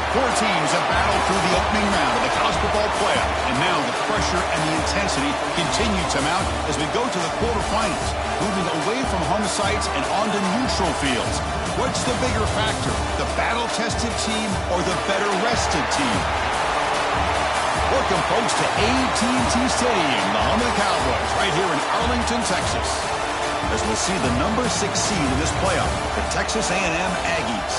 Four teams have battled through the opening round of the college football playoff, and now the pressure and the intensity continue to mount as we go to the quarterfinals, moving away from home sites and onto neutral fields. What's the bigger factor, the battle-tested team or the better-rested team? Welcome, folks, to AT&T Stadium, the home of the Cowboys, right here in Arlington, Texas, as we'll see the number 6 seed in this playoff, the Texas A&M Aggies,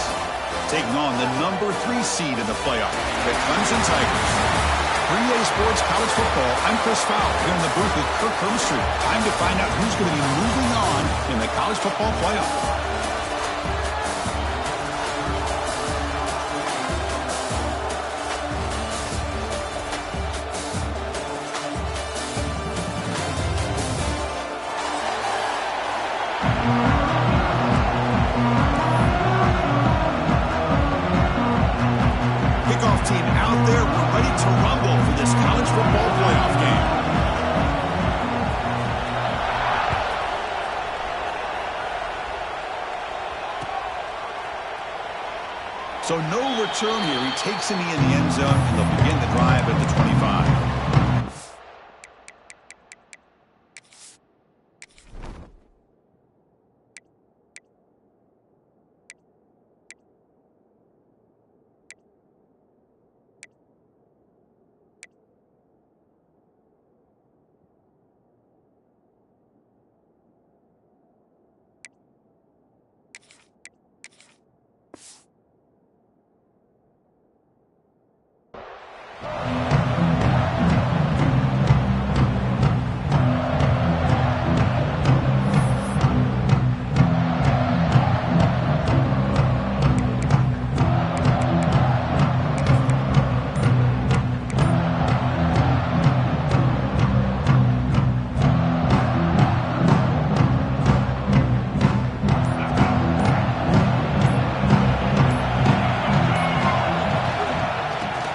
taking on the number 3 seed in the playoff, the Clemson Tigers. 3A Sports College Football, I'm Chris Fowler, here in the booth with Kirk Hermstreet. Time to find out who's going to be moving on in the college football playoff. Team out there, we're ready to rumble for this college football playoff game. So no return here. He takes him in the end zone, and they'll begin the drive at the 25.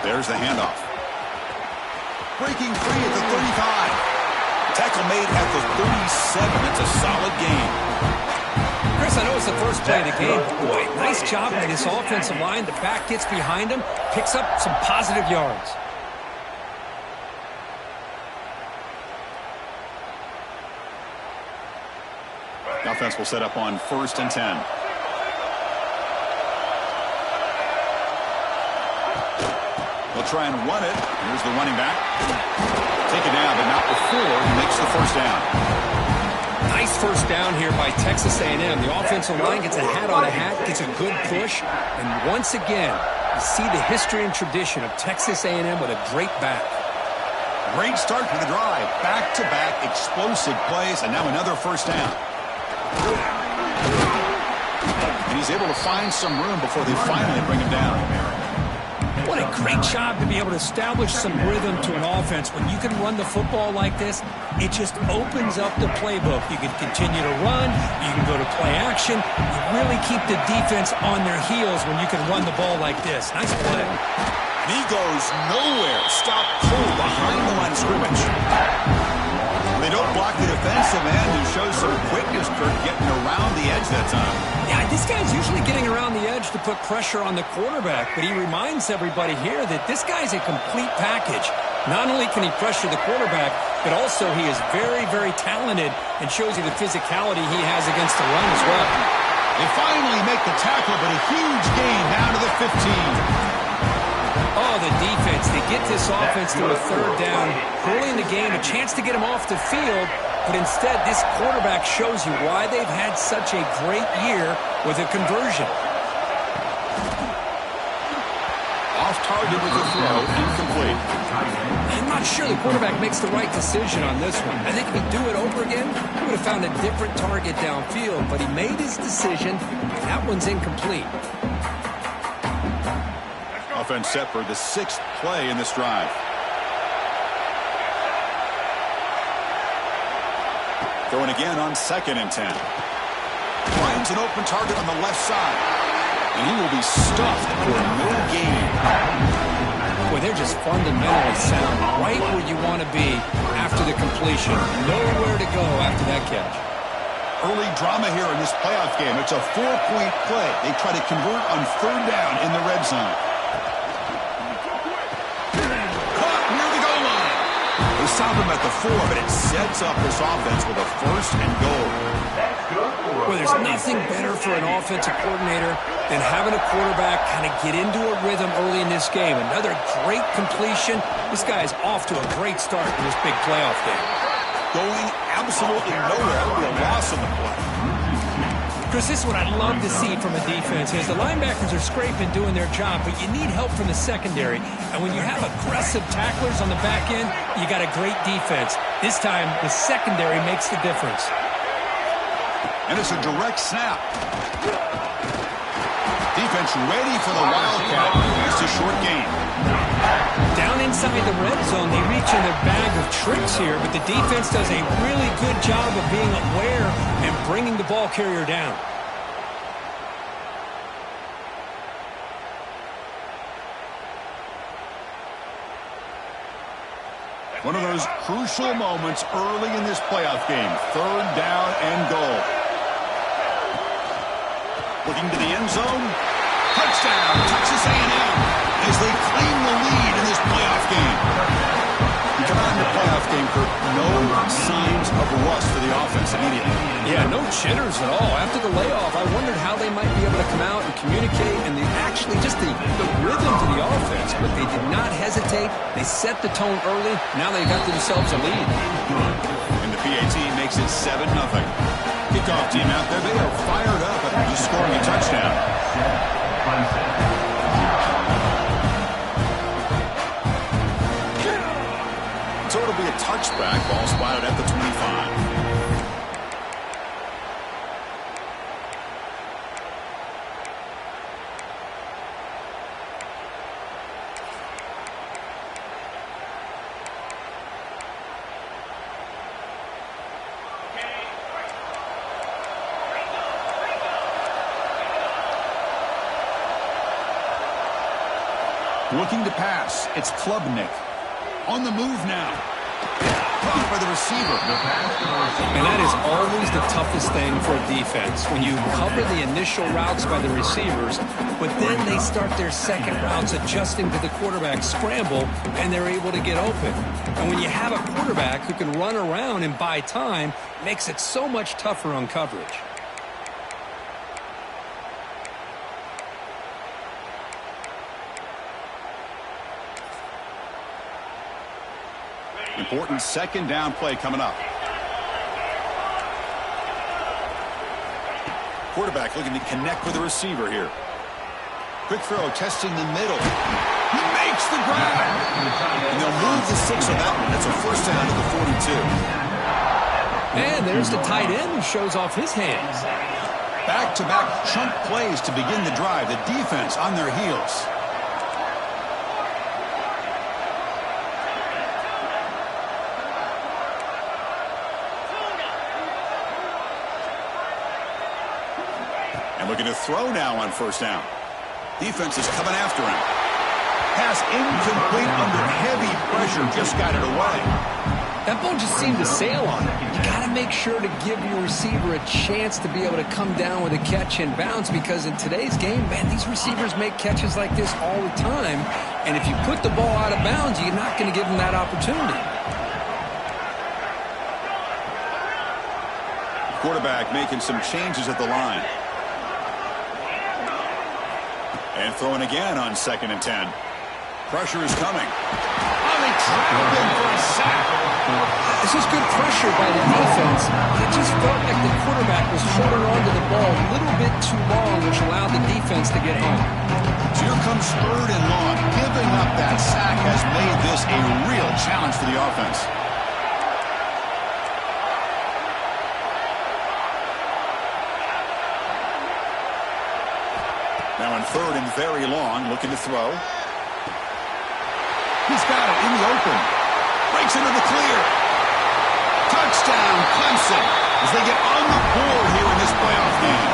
There's the handoff. Breaking free at the 35. Tackle made at the 37. It's a solid gain. Chris, I know it's the first play of the game. Boy, nice job by this offensive line. The back gets behind him, picks up some positive yards. The offense will set up on 1st and 10. They'll try and run it. Here's the running back. Take it down, but not before he makes the first down. Nice first down here by Texas A&M. The offensive line gets a hat on a hat, gets a good push, and once again, you see the history and tradition of Texas A&M with a great back. Great start to the drive. Back-to-back explosive plays, and now another first down. And he's able to find some room before they finally bring him down. What a great job to be able to establish some rhythm to an offense. When you can run the football like this, it just opens up the playbook. You can continue to run. You can go to play action. You really keep the defense on their heels when you can run the ball like this. Nice play. And he goes nowhere. Stop cold behind the line of scrimmage. They don't block the defensive end, who shows some quickness, Kirk, getting around the edge that time. Yeah, this guy's usually getting around the edge to put pressure on the quarterback, but he reminds everybody here that this guy's a complete package. Not only can he pressure the quarterback, but also he is very, very talented and shows you the physicality he has against the run as well. They finally make the tackle, but a huge gain down to the 15. Oh, the defense. They get this offense to a third down early in the game, a chance to get him off the field, but instead this quarterback shows you why they've had such a great year with a conversion. Off target with the throw, incomplete. I'm not sure the quarterback makes the right decision on this one. I think if he'd do it over again, he would have found a different target downfield, but he made his decision, and that one's incomplete. Offense set for the 6th play in this drive. Going again on 2nd and 10. Finds an open target on the left side. And he will be stuffed for no gain. Boy, they're just fundamentally sound right where you want to be after the completion. Nowhere to go after that catch. Early drama here in this playoff game. It's a 4-point play. They try to convert on 3rd down in the red zone. stop him at the 4, but it sets up this offense with a 1st and goal. Well, there's nothing better for an offensive coordinator than having a quarterback kind of get into a rhythm early in this game. Another great completion. This guy is off to a great start in this big playoff game. Going absolutely nowhere. It'll be a loss on the play. Chris, this is what I'd love to see from a defense is the linebackers are scraping, doing their job, but you need help from the secondary. And when you have aggressive tacklers on the back end, you got a great defense. This time, the secondary makes the difference. And it's a direct snap. Defense ready for the Wildcat. It's a short game. Down inside the red zone, they reach in their bag of tricks here, but the defense does a really good job of being aware and bringing the ball carrier down. One of those crucial moments early in this playoff game. 3rd down and goal. Looking to the end zone. Touchdown, Texas A&M, as they claim the lead in this playoff game. You come out in the playoff game, Kurt, no signs of rust for the offense immediately. Yeah, no jitters at all. After the layoff, I wondered how they might be able to come out and communicate and actually just the rhythm to the offense. But they did not hesitate. They set the tone early. Now they've got themselves a lead. And the PAT makes it 7-0. Kickoff team out there, they are fired up after just scoring a touchdown. So it'll be a touchback, ball spotted at the 25. Looking to pass, it's Klubnik. On the move now. Caught by the receiver. And that is always the toughest thing for a defense. When you cover the initial routes by the receivers, but then they start their second routes adjusting to the quarterback scramble, and they're able to get open. And when you have a quarterback who can run around and buy time, it makes it so much tougher on coverage. Important 2nd down play coming up. Quarterback looking to connect with the receiver here. Quick throw, testing the middle. He makes the grab. And they'll move the 6 on that one. That's a 1st down to the 42. And there's the tight end who shows off his hands. Back-to-back chunk plays to begin the drive. The defense on their heels. Looking to throw now on 1st down. Defense is coming after him. Pass incomplete under heavy pressure. Just got it away. That ball just seemed to sail on it. You got to make sure to give your receiver a chance to be able to come down with a catch and bounce, because in today's game, man, these receivers make catches like this all the time. And if you put the ball out of bounds, you're not going to give them that opportunity. Quarterback making some changes at the line. And throwing again on 2nd and 10. Pressure is coming. Oh, they trapped him for a sack. This is good pressure by the defense. It just felt like the quarterback was holding on to the ball a little bit too long, which allowed the defense to get home. So here comes 3rd and long. Giving up that sack has made this a real challenge for the offense. Now in 3rd and very long, looking to throw. He's got it in the open. Breaks into the clear. Touchdown, Clemson, as they get on the board here in this playoff game.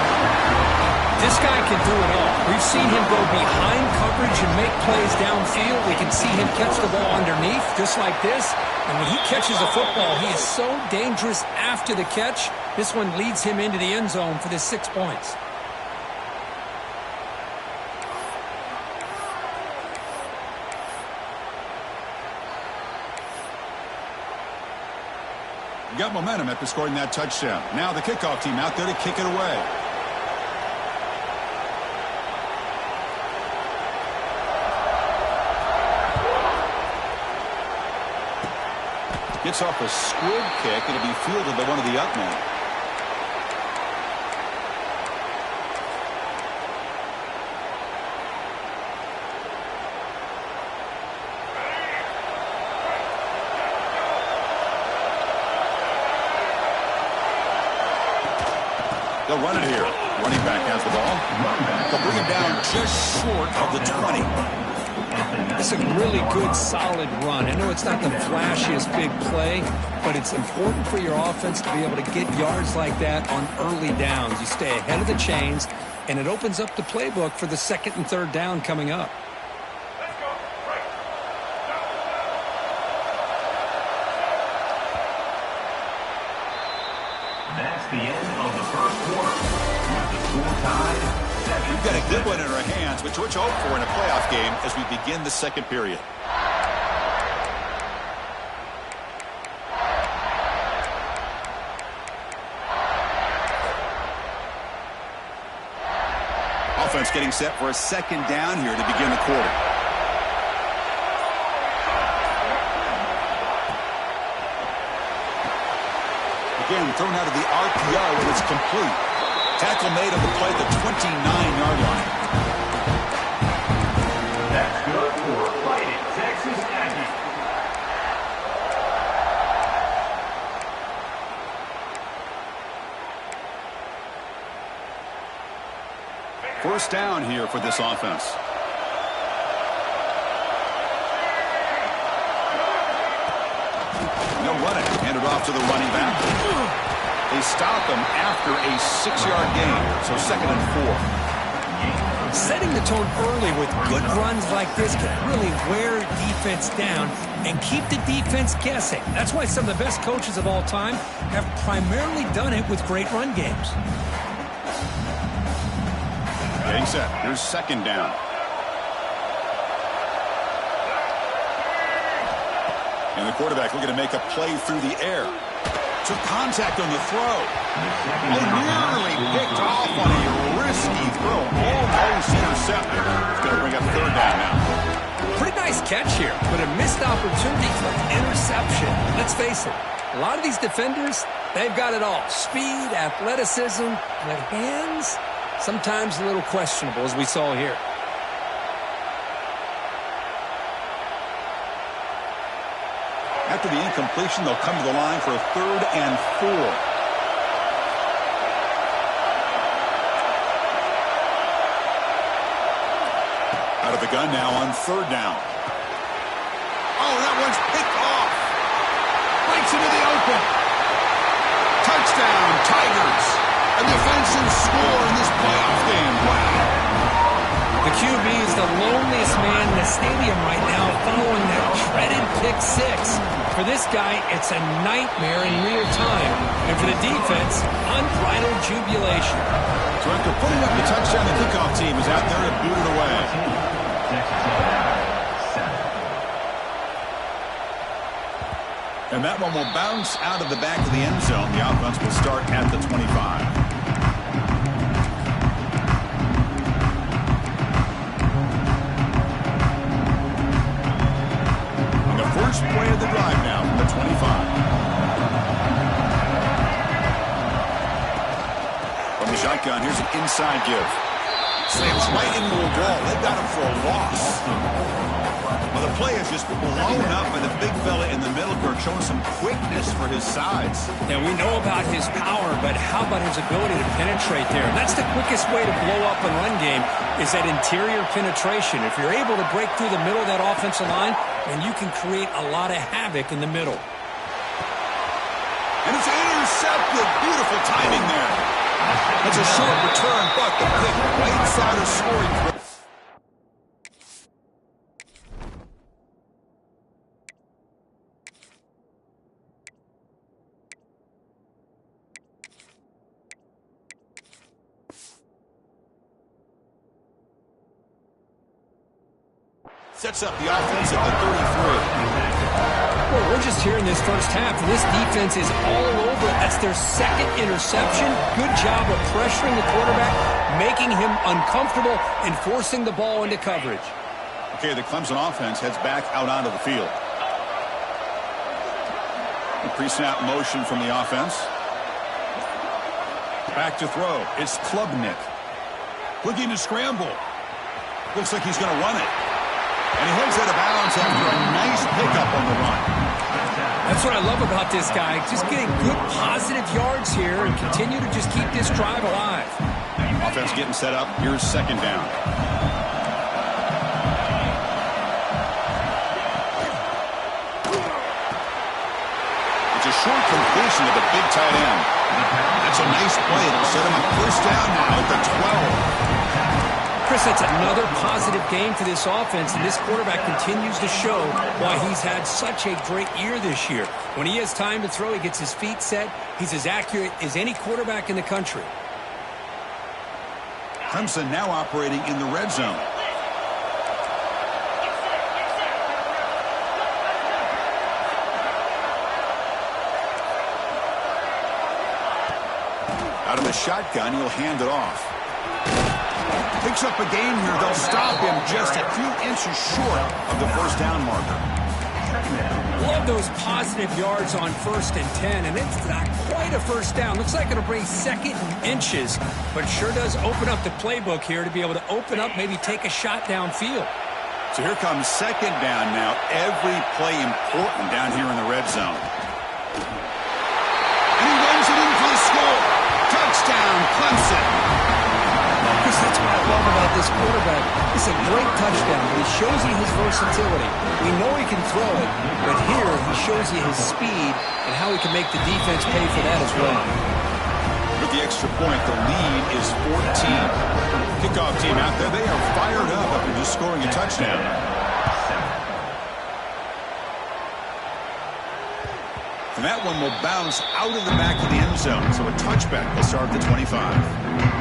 This guy can do it all. We've seen him go behind coverage and make plays downfield. We can see him catch the ball underneath, just like this. And when he catches the football, he is so dangerous after the catch. This one leads him into the end zone for the 6 points. got momentum after scoring that touchdown. Now the kickoff team out there to kick it away. Gets off a squib kick. It'll be fielded by one of the up men. They'll run it here. Running back has the ball. They'll bring him down just short of the 20. It's a really good, solid run. I know it's not the flashiest big play, but it's important for your offense to be able to get yards like that on early downs. You stay ahead of the chains, and it opens up the playbook for the second and third down coming up. That's the end of the first quarter. With the score tied, We've got a good one in our hands, which we're hope for in a playoff game as we begin the second period. Offense getting set for a second down here to begin the quarter. Again, thrown out of the RPO, and it's complete. Tackle made on the play at the 29-yard line. that's good for Fighting Texas Aggies. First down here for this offense. No running. Handed off to the running back. They stop him after a 6-yard gain, so second and 4. Setting the tone early with good runs like this can really wear defense down and keep the defense guessing. That's why some of the best coaches of all time have primarily done it with great run games. Getting set. Here's second down. And the quarterback looking to make a play through the air. Took contact on the throw. They nearly picked off on a risky throw. Almost intercepted. It's going to bring up third down now. Pretty nice catch here, but a missed opportunity for an interception. Let's face it, a lot of these defenders, they've got it all. Speed, athleticism, but hands, sometimes a little questionable, as we saw here. After the incompletion, they'll come to the line for a third and 4. Out of the gun now on third down. Oh, that one's picked off. Breaks into the open. Touchdown, Tigers. A defensive score in this playoff game. Wow. The QB is the loneliest man in the stadium right now following that dreaded pick 6. For this guy, it's a nightmare in real time. And for the defense, unbridled jubilation. So after putting up the touchdown, the kickoff team is out there to boot it away. And that one will bounce out of the back of the end zone. The offense will start at the 25. First play of the drive now from the 25. From the shotgun, here's an inside give. Slams right into a wall. They got him for a loss. Well, the play is just blown up by the big fella in the middle court, showing some quickness for his size. Now, we know about his power, but how about his ability to penetrate there? That's the quickest way to blow up a run game, is that interior penetration. If you're able to break through the middle of that offensive line, then you can create a lot of havoc in the middle. And it's intercepted. Beautiful timing there. It's a short return, but the pick right inside of scoring. Sets up the offense at the 33. Well, we're just here in this first half, and this defense is all over. That's their second interception. Good job of pressuring the quarterback, making him uncomfortable, and forcing the ball into coverage. Okay, the Clemson offense heads back out onto the field. Pre-snap motion from the offense. Back to throw. It's Klubnik. Looking to scramble. Looks like he's going to run it. And he heads out of bounds after a nice pickup on the run. That's what I love about this guy. Just getting good positive yards here and continue to just keep this drive alive. Offense getting set up. Here's second down. It's a short completion to the big tight end. That's a nice play. It'll set him up first down now at the 12. Chris, that's another positive game for this offense, and this quarterback continues to show why he's had such a great year this year. When he has time to throw, he gets his feet set. He's as accurate as any quarterback in the country. Clemson now operating in the red zone. Out of the shotgun, he'll hand it off. Picks up a gain here. They'll stop him just a few inches short of the first down marker. Love those positive yards on 1st and 10, and it's not quite a first down. Looks like it'll bring second and inches, but sure does open up the playbook here to be able to open up, maybe take a shot downfield. So here comes second down now. Every play important down here in the red zone. And he runs it in for the score. Touchdown, Clemson. Chris, that's what I love about this quarterback. It's a great touchdown, but he shows you his versatility. We know he can throw it, but here he shows you his speed and how he can make the defense pay for that as well. With the extra point, the lead is 14. Kickoff team out there, they are fired up after just scoring a touchdown. And that one will bounce out of the back of the end zone, so a touchback will start at the 25.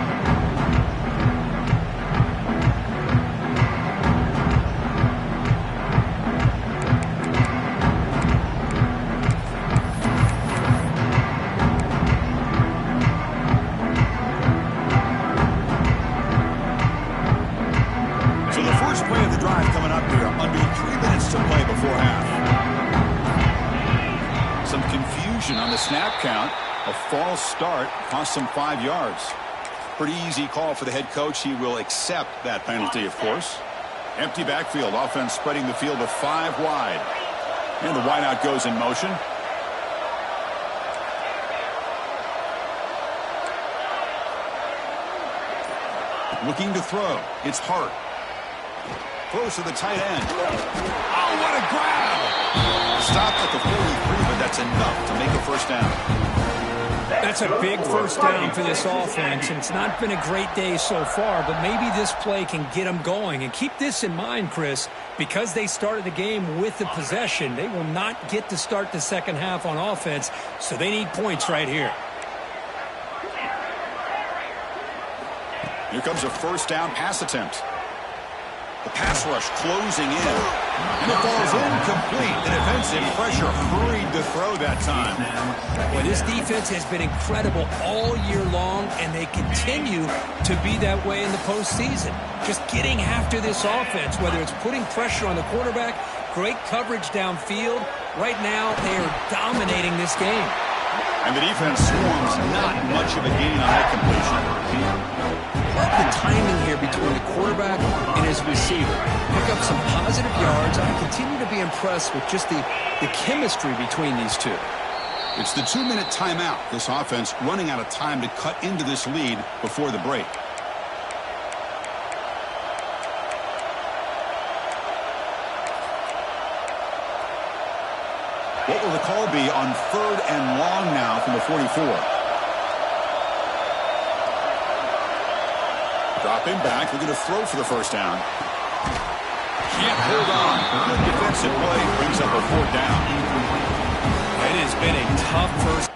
On the snap count, a false start cost him 5 yards. Pretty easy call for the head coach. He will accept that penalty, of course. Empty backfield, offense spreading the field with 5 wide. And the wideout goes in motion. Looking to throw. It's Hart. Throws to the tight end. Oh, what a grab! Stopped at the 43, but that's enough to make a first down. That's a big first down for this offense, and it's not been a great day so far, but maybe this play can get them going. And keep this in mind, Chris, because they started the game with the possession, they will not get to start the second half on offense, so they need points right here. Here comes a first down pass attempt. The pass rush closing in. And it falls incomplete. The defensive pressure hurried to throw that time. Well, this defense has been incredible all year long, and they continue to be that way in the postseason. Just getting after this offense, whether it's putting pressure on the quarterback, great coverage downfield. Right now, they are dominating this game. And the defense swarms not much of a gain on that completion. Love the timing here between the quarterback and his receiver. Pick up some positive yards. I continue to be impressed with just the chemistry between these two. It's the 2-minute timeout. This offense running out of time to cut into this lead before the break. What will the call be on 3rd and long now from the 44? Dropping back, looking to throw for the first down. Can't hold on. Good defensive play brings up a 4th down. It has been a tough first.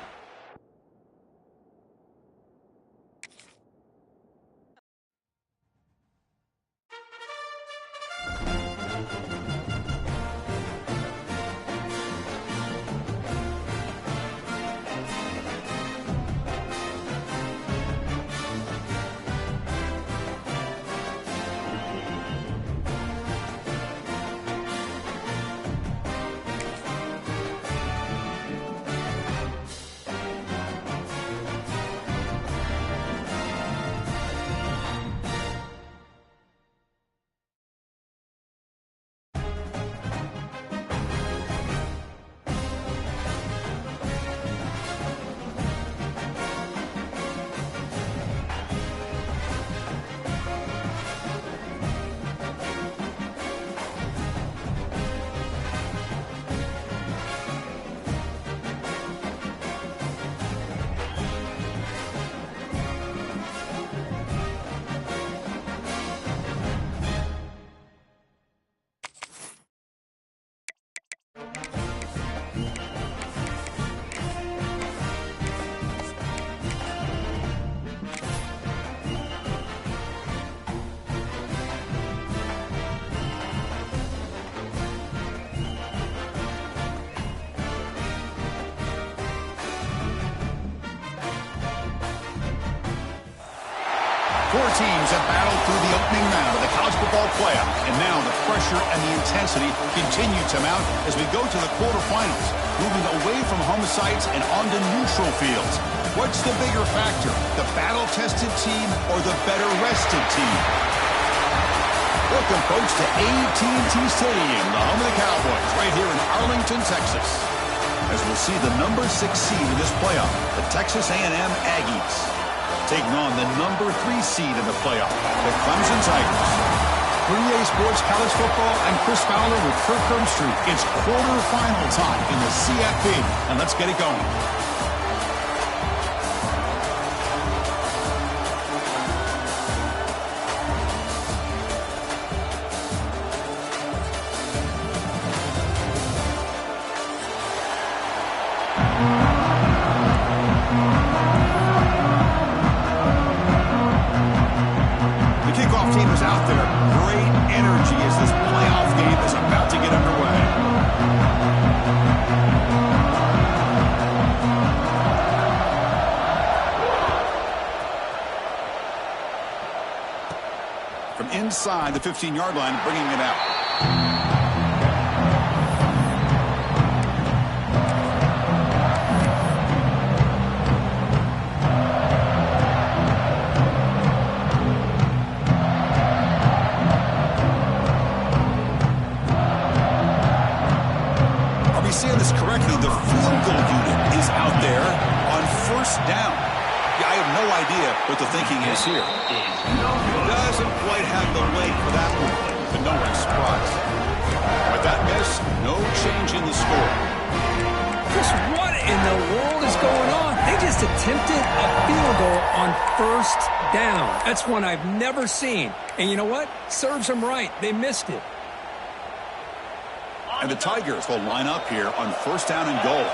Four teams have battled through the opening round of the college football playoff, and now the pressure and the intensity continue to mount as we go to the quarterfinals, moving away from home sites and onto neutral fields. What's the bigger factor, the battle-tested team or the better-rested team? Welcome, folks, to AT&T Stadium, the home of the Cowboys, right here in Arlington, Texas. As we'll see the number 6 seed in this playoff, the Texas A&M Aggies, taking on the number 3 seed in the playoff, the Clemson Tigers. For EA Sports College Football, I'm Chris Fowler with Kirk Herbstreit. It's quarterfinal time in the CFP, and let's get it going. Inside the 15-yard line, bringing it out. Are we seeing this correctly? The field goal unit is out there on first down. Yeah, I have no idea what the thinking is here. Doesn't quite have the weight for that one, but no one's surprised. With that miss, no change in the score. Chris, what in the world is going on? They just attempted a field goal on first down. That's one I've never seen. And you know what? Serves them right. They missed it. And the Tigers will line up here on first down and goal.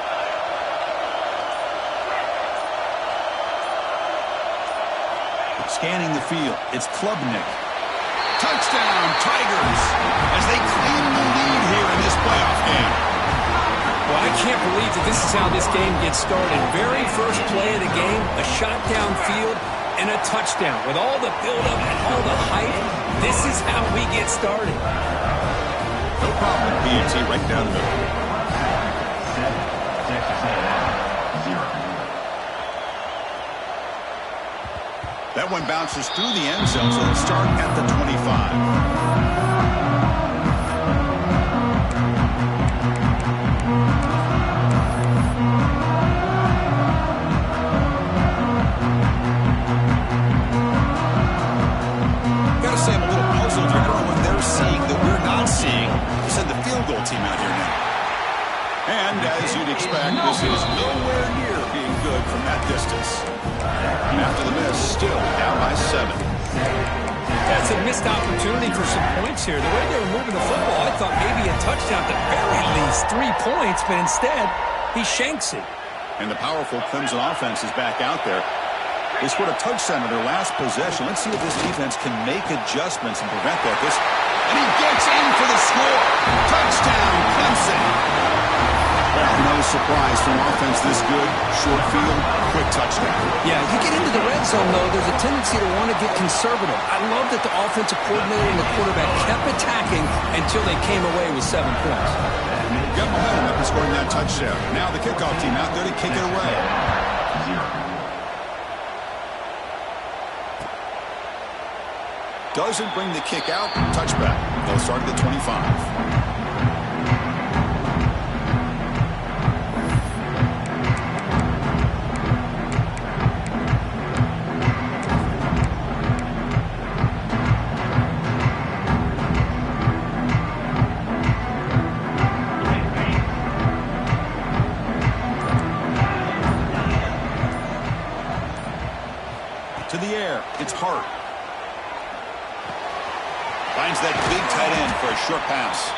Scanning the field, it's Klubnik. Touchdown, Tigers, as they claim the lead here in this playoff game. Well, I can't believe that this is how this game gets started. Very first play of the game, a shot downfield and a touchdown. With all the buildup and all the hype, this is how we get started. No problem, PNT right down the middle. That one bounces through the end zone, so they'll start at the 25. Gotta say, I'm a little puzzled here. I don't know what they're seeing that we're not seeing. You said the field goal team out here now. And as you'd expect, this is nowhere near being good from that distance. And after the miss, still down by 7. That's a missed opportunity for some points here. The way they were moving the football, I thought maybe a touchdown, at the very least 3 points, but instead, he shanks it. And the powerful Clemson offense is back out there. They scored a touchdown in their last possession. Let's see if this defense can make adjustments and prevent that. And he gets in for the score. Touchdown, Clemson. Well, no surprise from offense this good. Short field, quick touchdown. Yeah, you get into the red zone, though, there's a tendency to want to get conservative. I love that the offensive coordinator and the quarterback kept attacking until they came away with 7 points. Got momentum after scoring that touchdown. Now the kickoff team out there to kick it away. Doesn't bring the kick out. Touchback. They'll start at the 25. To the air. It's Hart. Finds that big tight end for a short pass.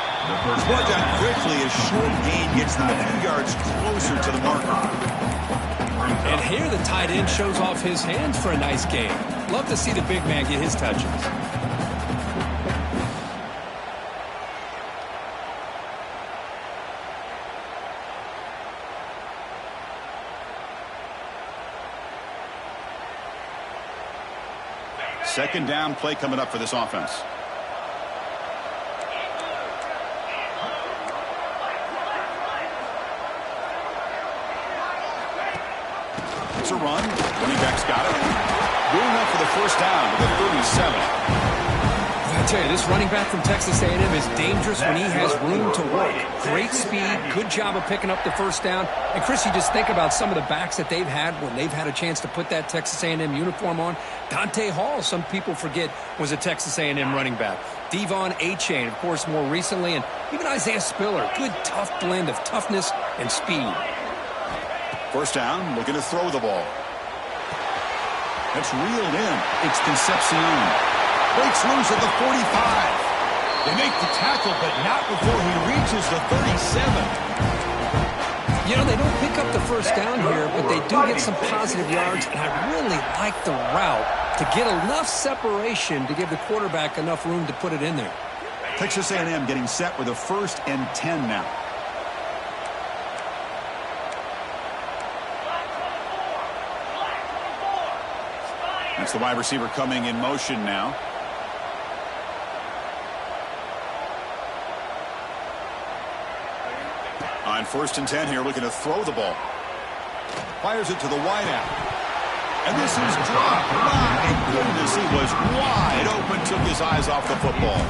It's brought down quickly as short gain gets them a few yards closer to the marker. And here the tight end shows off his hands for a nice gain. Love to see the big man get his touches. Second down play coming up for this offense. It's a run. Running back's got it. Good enough for the first down with a 37. I tell you, this running back from Texas A&M is dangerous when he has room to work. Great speed, good job of picking up the first down. And, Chris, you just think about some of the backs that they've had when they've had a chance to put that Texas A&M uniform on. Dante Hall, some people forget, was a Texas A&M running back. Devon Achane, of course, more recently. And even Isaiah Spiller, good, tough blend of toughness and speed. First down, looking to throw the ball. That's reeled in. It's Concepcion. Breaks loose at the 45. They make the tackle, but not before he reaches the 37. You know, they don't pick up the first down here, but they do get some positive yards, and I really like the route to get enough separation to give the quarterback enough room to put it in there. Texas A&M getting set with a 1st and 10 now. That's the wide receiver coming in motion now. On 1st and 10 here, looking to throw the ball. Fires it to the wideout. And this is dropped. My goodness, he was wide open, took his eyes off the football.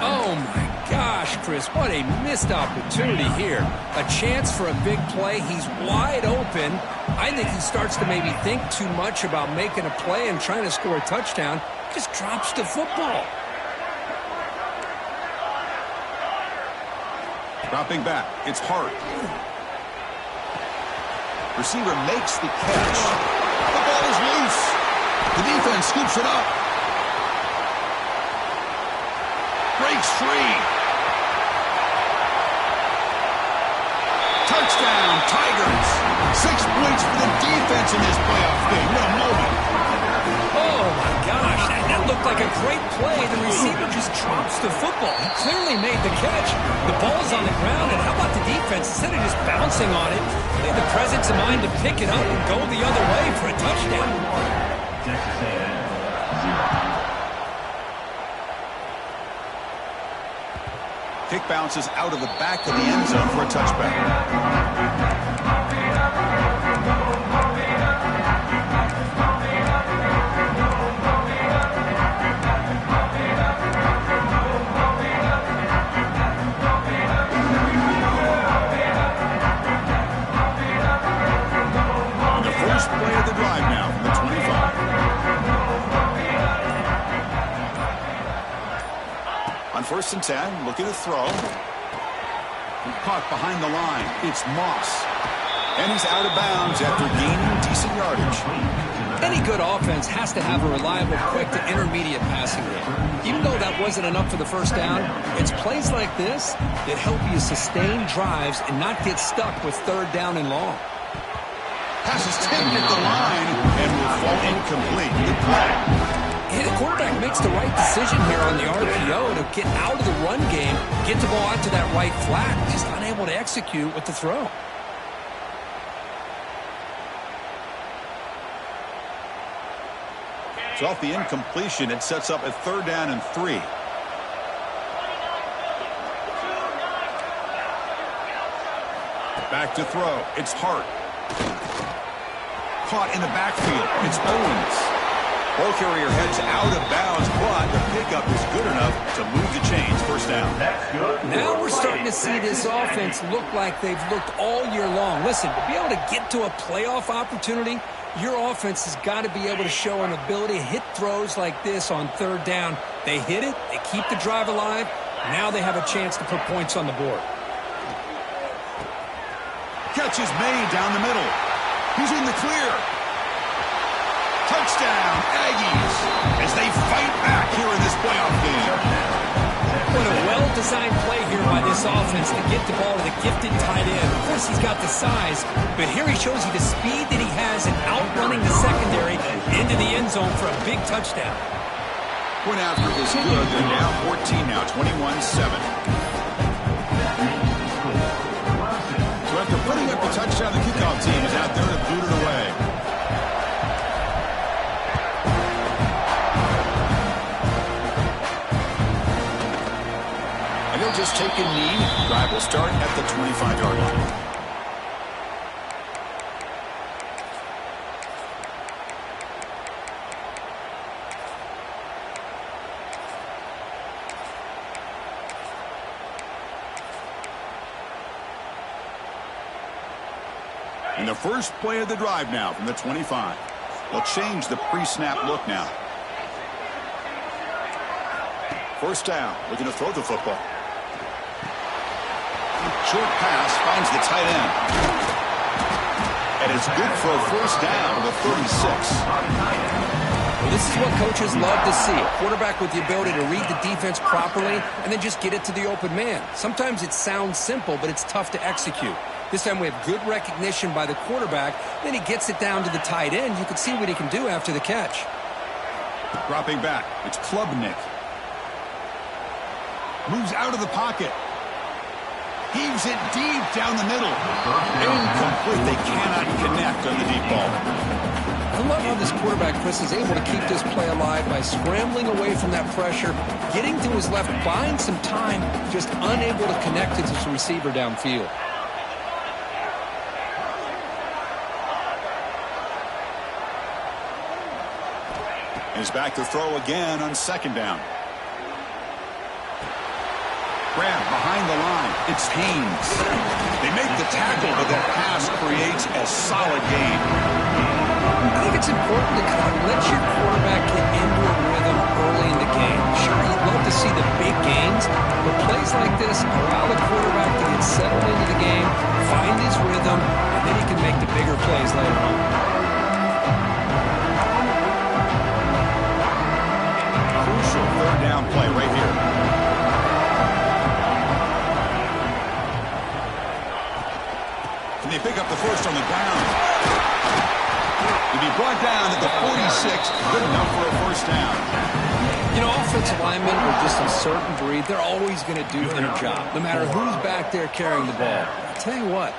Oh, my gosh, Chris, what a missed opportunity here. A chance for a big play. He's wide open. I think he starts to maybe think too much about making a play and trying to score a touchdown. Just drops the football. Dropping back, it's Hart. Receiver makes the catch. The ball is loose. The defense scoops it up. Breaks free. Touchdown, Tigers. 6 points for the defense in this playoff game. What a moment. Oh, my gosh. That looked like a great play. The receiver just drops the football. He clearly made the catch. The ball's on the ground, and how about the defense? Instead of just bouncing on it, they had the presence of mind to pick it up and go the other way for a touchdown. Kick bounces out of the back of the end zone for a touchback. Play of the drive now from the 25. On 1st and 10, looking to throw. Caught behind the line. It's Moss. And he's out of bounds after gaining decent yardage. Any good offense has to have a reliable, quick to intermediate passing game. Even though that wasn't enough for the first down, it's plays like this that help you sustain drives and not get stuck with 3rd down and long. Pass is tipped at the line and will fall incomplete. Good play. Yeah, the quarterback makes the right decision here on the RPO to get out of the run game, get the ball out to that right flat, just unable to execute with the throw. So off the incompletion, it sets up a 3rd down and 3. Back to throw. It's Hart. Caught in the backfield. It's Owens. Ball carrier heads out of bounds, but the pickup is good enough to move the chains. First down. Now we're starting to see this offense look like they've looked all year long. Listen, to be able to get to a playoff opportunity, your offense has got to be able to show an ability to hit throws like this on 3rd down. They hit it. They keep the drive alive. Now they have a chance to put points on the board. Catch is made down the middle. He's in the clear. Touchdown, Aggies, as they fight back here in this playoff game. What a well-designed play here by this offense to get the ball to the gifted tight end. Of course, he's got the size, but here he shows you the speed that he has in outrunning the secondary into the end zone for a big touchdown. Point after is good. They're down 14 now, 21-7. After putting up the touchdown, the kickoff team is out there to boot it away. just take a knee. Drive will start at the 25-yard line. And the first play of the drive now from the 25. They'll change the pre-snap look now. First down, looking to throw the football. Short pass finds the tight end. And it's good for a first down to the 36. Well, this is what coaches love to see. A quarterback with the ability to read the defense properly and then just get it to the open man. Sometimes it sounds simple, but it's tough to execute. This time we have good recognition by the quarterback. Then he gets it down to the tight end. You can see what he can do after the catch. Dropping back, it's Klubnik. Moves out of the pocket. Heaves it deep down the middle. Incomplete. They cannot connect on the deep ball. I love how this quarterback, Chris, is able to keep this play alive by scrambling away from that pressure, getting to his left, buying some time, just unable to connect with his receiver downfield. Is back to throw again on second down. Grab behind the line. It's Haynes. They make the tackle, but that pass creates a solid gain. I think it's important to kind of let your quarterback get into a rhythm early in the game. Sure, you'd love to see the big gains, but plays like this allow the quarterback to get settled into the game, find his rhythm, and then he can make the bigger plays later on. Crucial third down play right here. Can they pick up the first on the ground? To be brought down at the 46, good enough for a first down. You know, offensive linemen are just a certain breed. They're always going to do their job, no matter who's back there carrying the ball. I'll tell you what,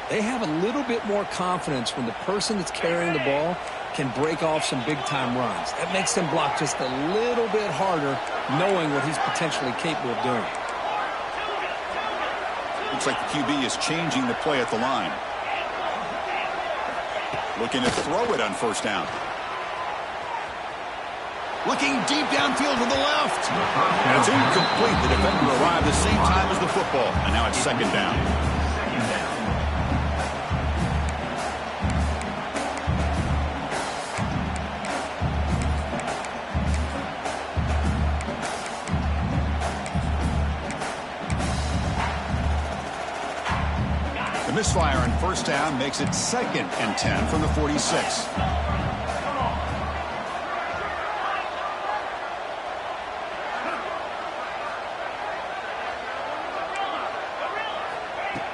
they have a little bit more confidence when the person that's carrying the ball can break off some big-time runs. That makes them block just a little bit harder, knowing what he's potentially capable of doing. Looks like the QB is changing the play at the line. Looking to throw it on first down. Looking deep downfield to the left. And it's incomplete. The defender arrived the same time as the football. And now it's second down. The misfire on first down makes it 2nd and 10 from the 46.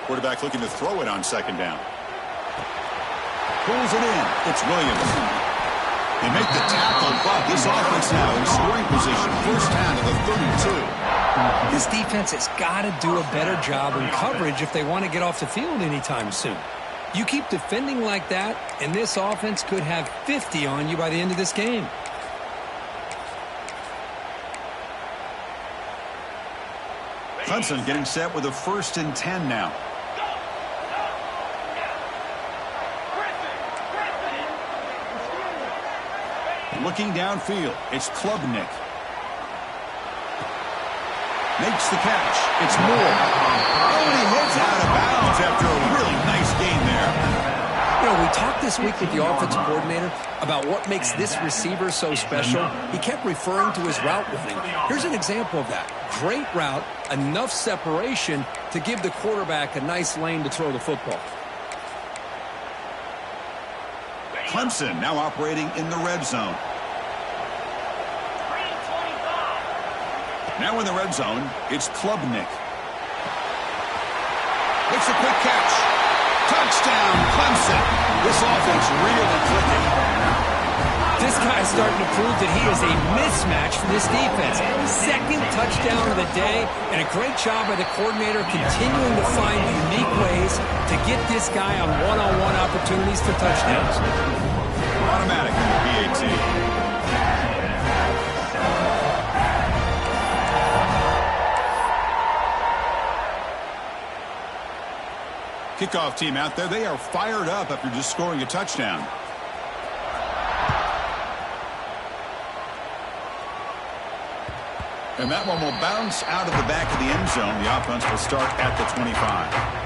Quarterback looking to throw it on second down. Pulls it in. It's Williams. They make the tackle, but this offense now in scoring position. First down to the 32. This defense has got to do a better job in coverage if they want to get off the field anytime soon. You keep defending like that, and this offense could have 50 on you by the end of this game. Clemson getting set with a 1st and 10 now. Looking downfield, it's Klubnik. Makes the catch. It's Moore. Oh, and he hits out of bounds after a really nice gain there. You know, we talked this week with the offensive coordinator about what makes this receiver so special. He kept referring to his route running. Here's an example of that. Great route, enough separation to give the quarterback a nice lane to throw the football. Clemson now operating in the red zone. Now in the red zone, it's Klubnik. It's a quick catch. Touchdown, Clemson. This offense really clicking. This guy is starting to prove that he is a mismatch for this defense. 2nd touchdown of the day, and a great job by the coordinator continuing to find unique ways to get this guy on one-on-one opportunities for touchdowns. Automatic in the PAT. Kickoff team out there, they are fired up after just scoring a touchdown. And that one will bounce out of the back of the end zone. The offense will start at the 25.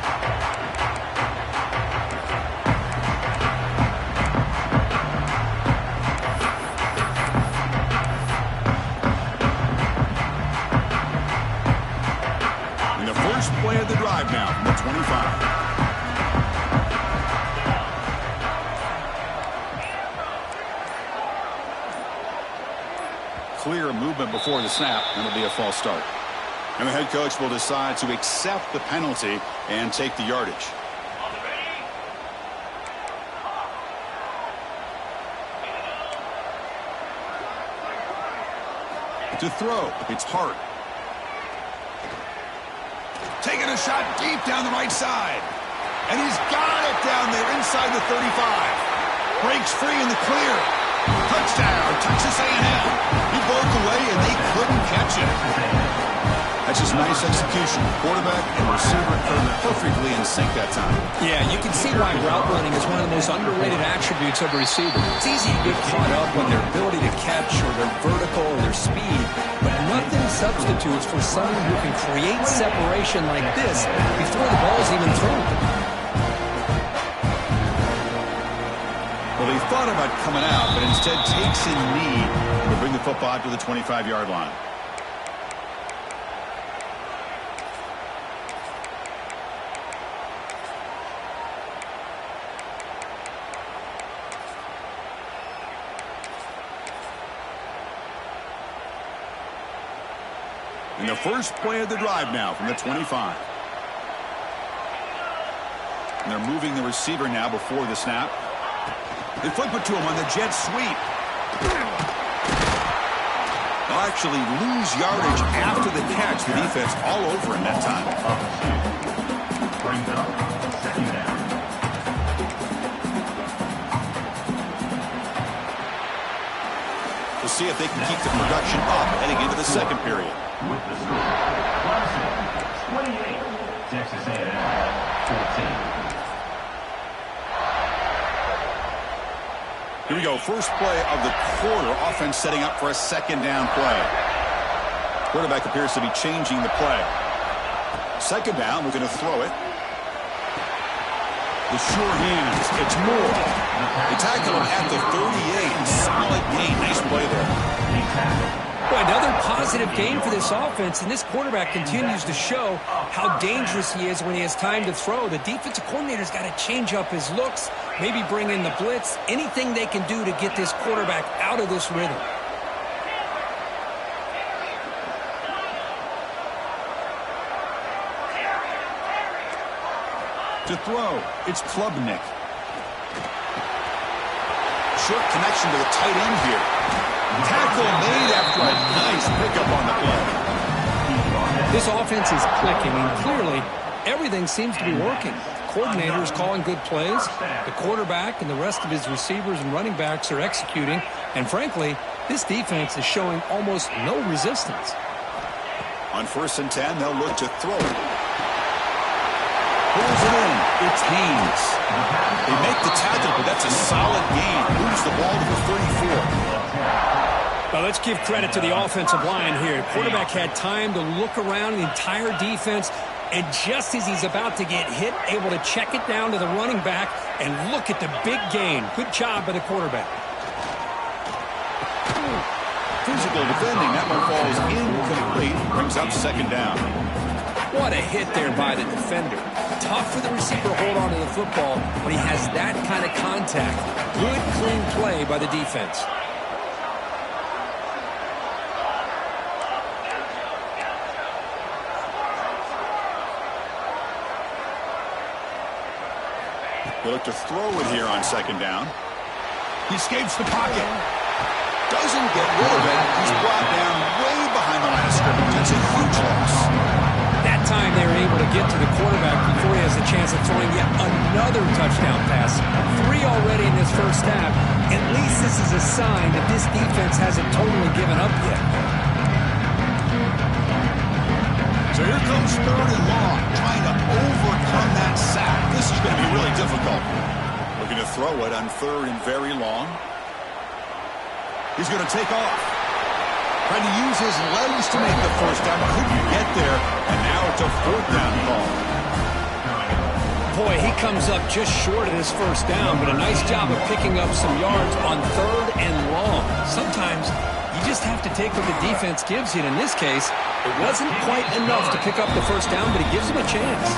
Play of the drive now from the 25. Clear movement before the snap, and it'll be a false start. And the head coach will decide to accept the penalty and take the yardage. To throw, it's Hart. Taking a shot deep down the right side. And he's got it down there inside the 35. Breaks free in the clear. Touchdown, Texas A&M. He broke away and they couldn't catch him. That's just nice execution. Quarterback and receiver perfectly in sync that time. Yeah, you can see why route running is one of the most underrated attributes of a receiver. It's easy to get caught up on their ability to catch or their vertical or their speed, but nothing substitutes for someone who can create separation like this before the ball is even thrown. Well, he thought about coming out, but instead takes in knee to bring the football out to the 25-yard line. And the first play of the drive now from the 25. And they're moving the receiver now before the snap. They flip it to him on the jet sweep. They'll actually lose yardage after the catch. The defense all over him that time. Brings up second down. We'll see if they can keep the production up heading into the second period. With the score, Clemson 28, Texas A&M 14. Here we go, first play of the quarter. Offense setting up for a second down play. Quarterback appears to be changing the play. Second down, we're going to throw it. The sure hands, it's Moore. They tackle him at the 38. Solid gain, nice play there. Boy, another positive game for this offense, and this quarterback continues to show how dangerous he is when he has time to throw. The defensive coordinator's got to change up his looks, maybe bring in the blitz, anything they can do to get this quarterback out of this rhythm. To throw, it's Klubnik. Short connection to the tight end here. Tackle made after a nice pickup on the play. This offense is clicking, and clearly everything seems to be working. The coordinator is calling good plays. The quarterback and the rest of his receivers and running backs are executing. And frankly, this defense is showing almost no resistance. On 1st and 10, they'll look to throw it. Pulls it in. It's Haynes. They make the tackle, but that's a solid gain. Moves the ball to the 34. Well, let's give credit to the offensive line here. The quarterback had time to look around the entire defense, and just as he's about to get hit, able to check it down to the running back, and look at the big gain. Good job by the quarterback. Physical defending. That one falls incomplete. Brings up second down. What a hit there by the defender. Tough for the receiver to hold on to the football when he has that kind of contact. Good, clean play by the defense. They look to throw it here on second down. He escapes the pocket. Doesn't get rid of it. He's brought down way behind the line of scrimmage. That's a huge loss. That time they were able to get to the quarterback before he has a chance of throwing yet another touchdown pass. 3 already in this first half. At least this is a sign that this defense hasn't totally given up yet. So here comes 3rd and long, trying to overcome that sack. This really difficult. Looking to throw it on 3rd and very long. He's going to take off. Trying to use his legs to make the first down. Couldn't get there. And now it's a 4th down call. Boy, he comes up just short of his first down, but a nice job of picking up some yards on 3rd and long. Sometimes you just have to take what the defense gives you. And in this case, it wasn't quite enough to pick up the first down, but it gives him a chance.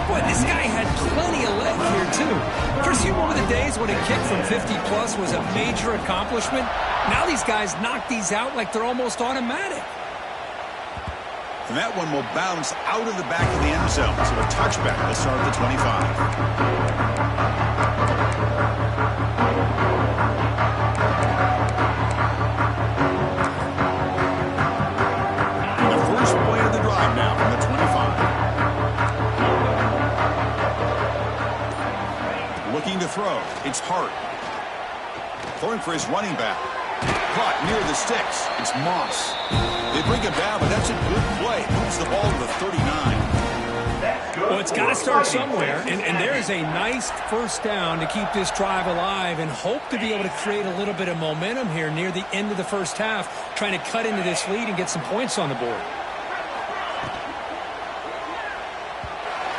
Boy, this guy had plenty of leg here, too. Chris, you remember the days when a kick from 50-plus was a major accomplishment? Now these guys knock these out like they're almost automatic. And that one will bounce out of the back of the end zone. So a touchback. They'll start at the 25. And the first play of the drive now from the 25. Looking to throw. It's Hart. Throwing for his running back. Caught near the sticks. It's Moss. They bring him down, but that's a good play. Moves the ball to the 39. Well, it's got to start somewhere, and there is a nice first down to keep this drive alive and hope to be able to create a little bit of momentum here near the end of the first half, trying to cut into this lead and get some points on the board.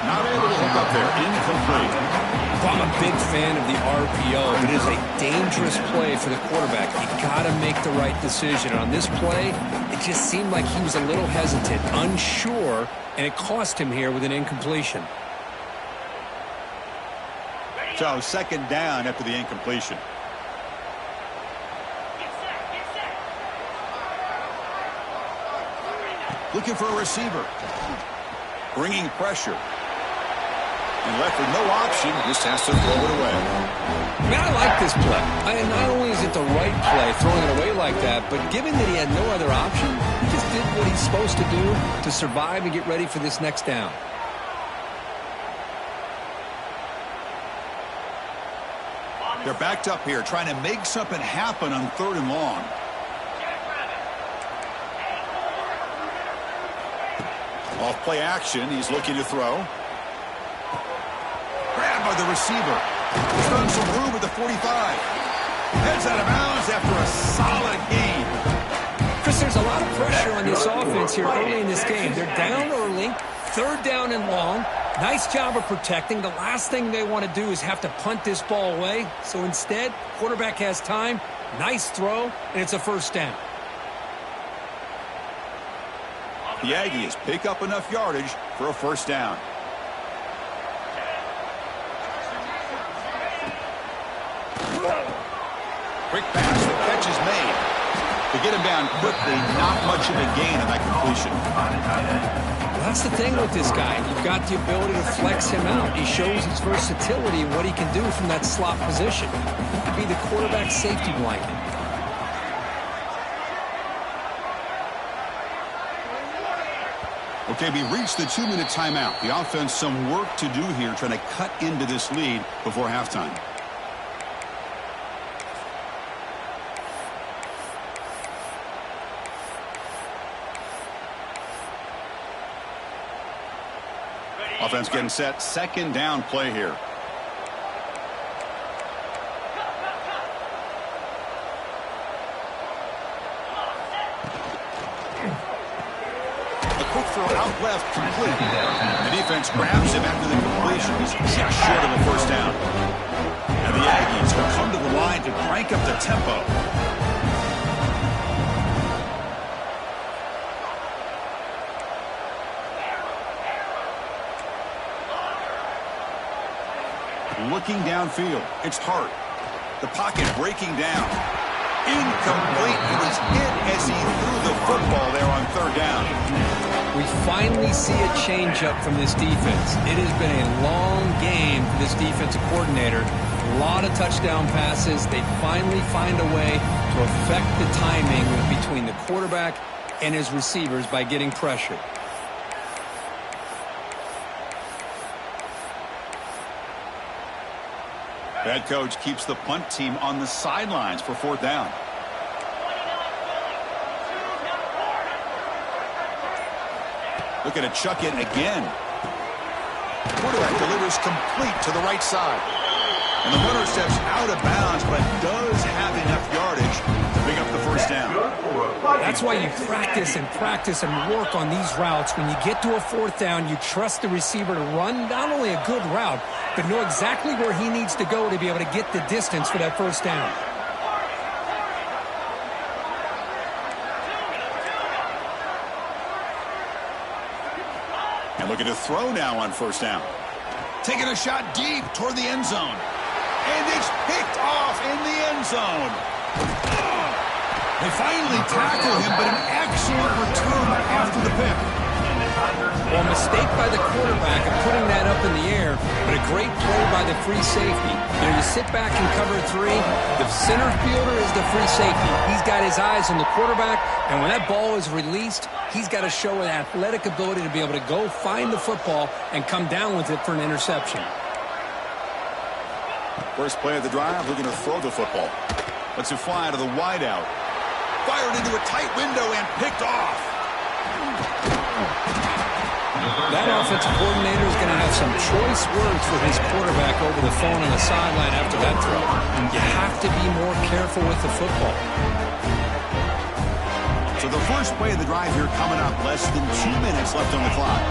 Not able to hook up there. Incomplete. I'm a big fan of the RPO. It is a dangerous play for the quarterback. You got to make the right decision. And on this play, it just seemed like he was a little hesitant, unsure, and it cost him here with an incompletion. So 2nd down after the incompletion. Looking for a receiver. Bringing pressure. And left with no option, just has to throw it away. Man, I like this play. Not only is it the right play, throwing it away like that, but given that he had no other option, he just did what he's supposed to do to survive and get ready for this next down. They're backed up here, trying to make something happen on 3rd and long. Off play action, he's looking to throw. Grabbed by the receiver. He's found some room at the 45. Heads out of bounds after a solid gain. Chris, there's a lot of pressure on this offense here early in this game. They're down early, 3rd down and long. Nice job of protecting. The last thing they want to do is have to punt this ball away. So instead, quarterback has time. Nice throw, and it's a first down. The Aggies pick up enough yardage for a first down. Quick pass, the catch is made. To get him down quickly, not much of a gain on that completion. Well, that's the thing with this guy. You've got the ability to flex him out. He shows his versatility and what he can do from that slot position. He could be the quarterback safety blanket. Okay, we reached the 2-minute timeout. The offense some work to do here, trying to cut into this lead before halftime. Offense getting set. 2nd down play here. A quick throw out left, complete. The defense grabs him after the completion. He's just short of a first down. And the Aggies will come to the line to crank up the tempo. Looking downfield. It's Hart. The pocket breaking down. Incomplete. He was hit as he threw the football there on 3rd down. We finally see a change-up from this defense. It has been a long game for this defensive coordinator. A lot of touchdown passes. They finally find a way to affect the timing between the quarterback and his receivers by getting pressure. Head coach keeps the punt team on the sidelines for 4th down. Looking to chuck it again. Quarterback delivers complete to the right side. And the runner steps out of bounds, but does have enough yardage to pick up the first down. That's why you practice and work on these routes. When you get to a fourth down, you trust the receiver to run not only a good route, but know exactly where he needs to go to be able to get the distance for that first down. And looking to throw now on first down. Taking a shot deep toward the end zone. And it's picked off in the end zone. They finally tackle him, but an excellent return after the pick. Well, a mistake by the quarterback of putting that up in the air, but a great play by the free safety. You know, you sit back in cover three. The center fielder is the free safety. He's got his eyes on the quarterback, and when that ball is released, he's got to show an athletic ability to be able to go find the football and come down with it for an interception. First play of the drive, looking to throw the football. Lets it fly to the wideout. Fired into a tight window and picked off. That offensive coordinator is going to have some choice words for his quarterback over the phone on the sideline after that throw. You have to be more careful with the football. So the first play of the drive here coming up. Less than 2 minutes left on the clock.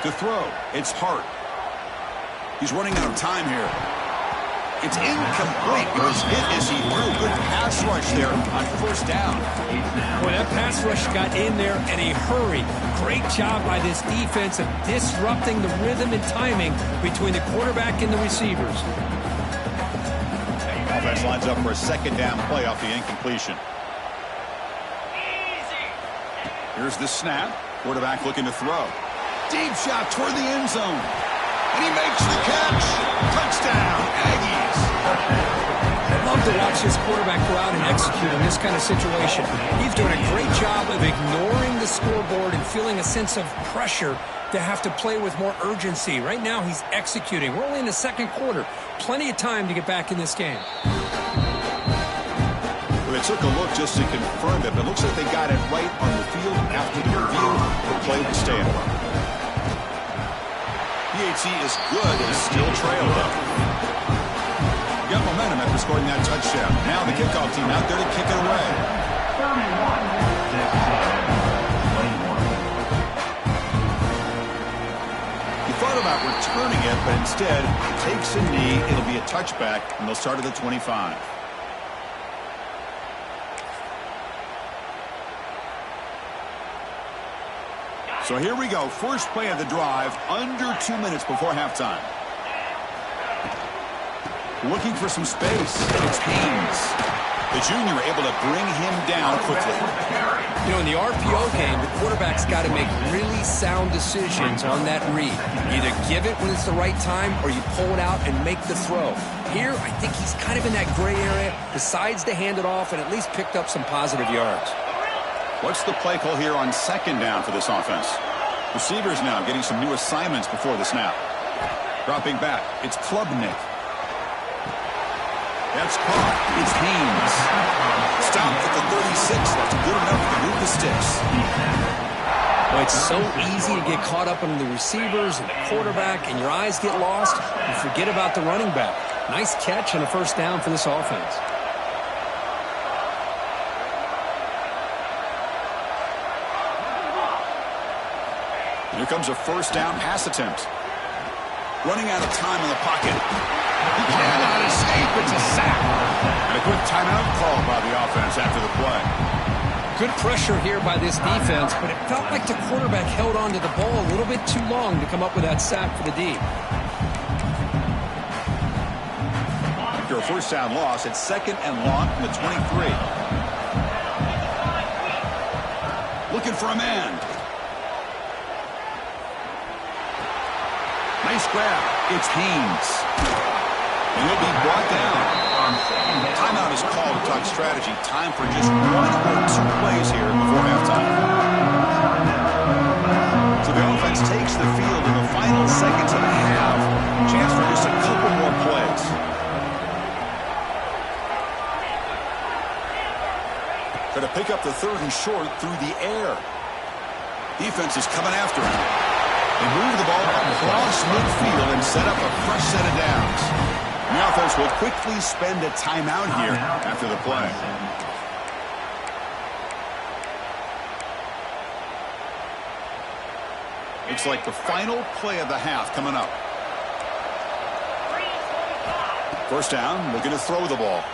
To throw, it's Hart. He's running out of time here. It's incomplete. It was hit as he threw a good pass rush there on first down. Boy, that pass rush got in there in a hurry. Great job by this defense of disrupting the rhythm and timing between the quarterback and the receivers. Offense lines up for a second down play off the incompletion. Here's the snap. Quarterback looking to throw. Deep shot toward the end zone. And he makes the catch. Touchdown, Aggies. I'd love to watch this quarterback go out and execute in this kind of situation. He's doing a great job of ignoring the scoreboard and feeling a sense of pressure to have to play with more urgency. Right now, he's executing. We're only in the second quarter. Plenty of time to get back in this game. Well, they took a look just to confirm it, but it looks like they got it right on the field. After the review, the play would stand. PHC is good, is still trailed up. Got momentum after scoring that touchdown. Now the kickoff team out there to kick it away. He thought about returning it, but instead takes a knee. It'll be a touchback, and they'll start at the 25. So here we go. First play of the drive, under 2 minutes before halftime. Looking for some space. It's Haynes. The junior able to bring him down quickly. You know, in the RPO game, the quarterback's got to make really sound decisions on that read. You either give it when it's the right time or you pull it out and make the throw. Here, I think he's kind of in that gray area, decides to hand it off and at least picked up some positive yards. What's the play call here on second down for this offense? Receivers now getting some new assignments before the snap. Dropping back, it's Klubnik. That's caught. It's Haynes. Stopped at the 36. That's good enough to move the sticks. Well, it's so easy to get caught up in the receivers and the quarterback, and your eyes get lost. You forget about the running back. Nice catch and a first down for this offense. Here comes a first down pass attempt. Running out of time in the pocket. He cannot escape. It's a sack. And a quick timeout called by the offense after the play. Good pressure here by this defense, but it felt like the quarterback held on to the ball a little bit too long to come up with that sack for the D. After a first down loss, it's second and long from the 23. Looking for a man. Nice grab. It's Haynes. And he'll be brought down. Timeout is called to talk strategy. Time for just one or two plays here before halftime. So the offense takes the field in the final seconds of the half. Chance for just a couple more plays. For the pick up the 3rd and short through the air. Defense is coming after him. They move the ball across midfield and set up a fresh set of downs. The offense will quickly spend a timeout here after the play. Looks like the final play of the half coming up. First down, looking to throw the ball.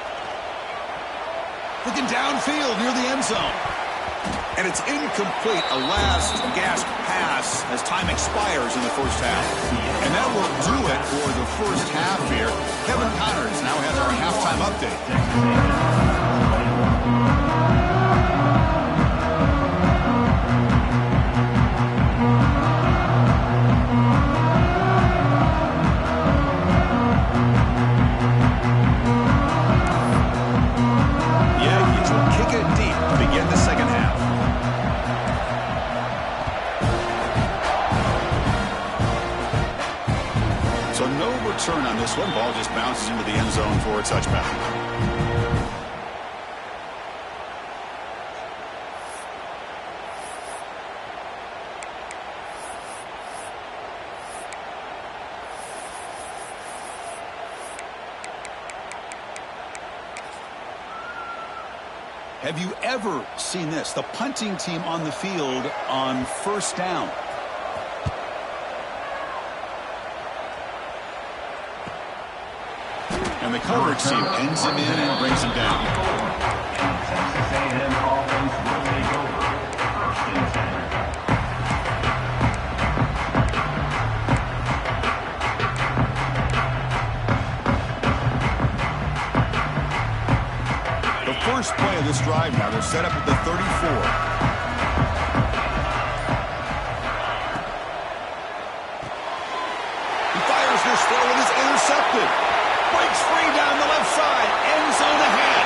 Looking downfield near the end zone. And it's incomplete, a last gasp pass as time expires in the first half. And that will do it for the first half here. Kevin Connors now has our halftime update. Turn on this one. Ball just bounces into the end zone for a touchback. Have you ever seen this? The punting team on the field on first down. And the coverage team ends him in and brings him down. Texas A&M offense will take over. 1st and 10. The first play of this drive now, they're set up at the 34. He fires this throw and is intercepted. Breaks free down the left side. End zone ahead.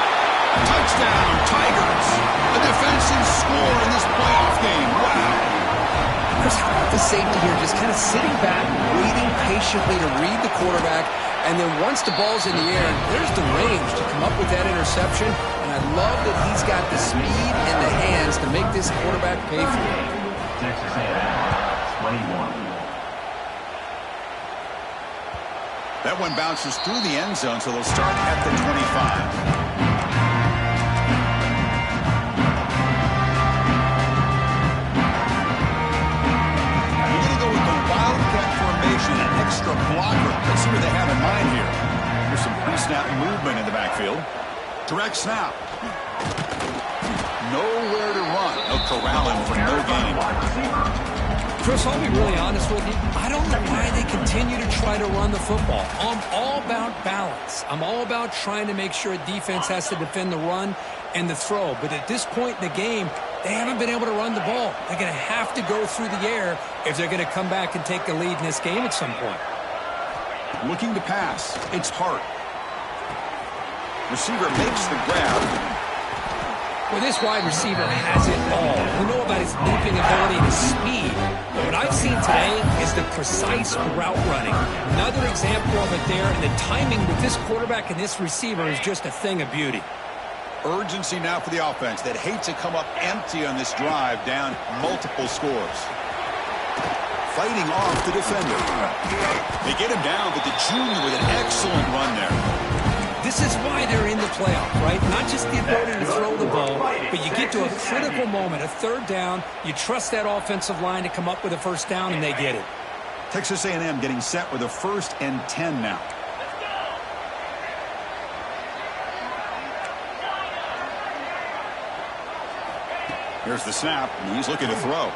Touchdown, Tigers. A defensive score in this playoff game. Wow. Chris, how about the safety here? Just kind of sitting back, waiting patiently to read the quarterback. And then once the ball's in the air, there's the range to come up with that interception. And I love that he's got the speed and the hands to make this quarterback pay for it. Texas A&M 21. That one bounces through the end zone, so they'll start at the 25. You're going to go with the wildcat formation, an extra blocker. Let's see what they have in mind here. There's some pre-snap movement in the backfield. Direct snap. Nowhere to run. They'll corral him for no gain. Chris, I'll be really honest with you. I don't know why they continue to try to run the football. I'm all about balance. I'm all about trying to make sure a defense has to defend the run and the throw. But at this point in the game, they haven't been able to run the ball. They're going to have to go through the air if they're going to come back and take the lead in this game at some point. Looking to pass. It's Hart. Receiver makes the grab. Well, this wide receiver has it all. We know about his leaping ability and his speed. But what I've seen today is the precise route running. Another example of it there, and the timing with this quarterback and this receiver is just a thing of beauty. Urgency now for the offense. They'd hate to come up empty on this drive, down multiple scores. Fighting off the defender. They get him down, but the junior with an excellent run there. This is why they're in the playoff, right? Not just the ability to throw the ball, but you get to a critical moment, a 3rd down, you trust that offensive line to come up with a 1st down, and they get it. Texas A&M getting set with a 1st and 10 now. Here's the snap, and he's looking to throw.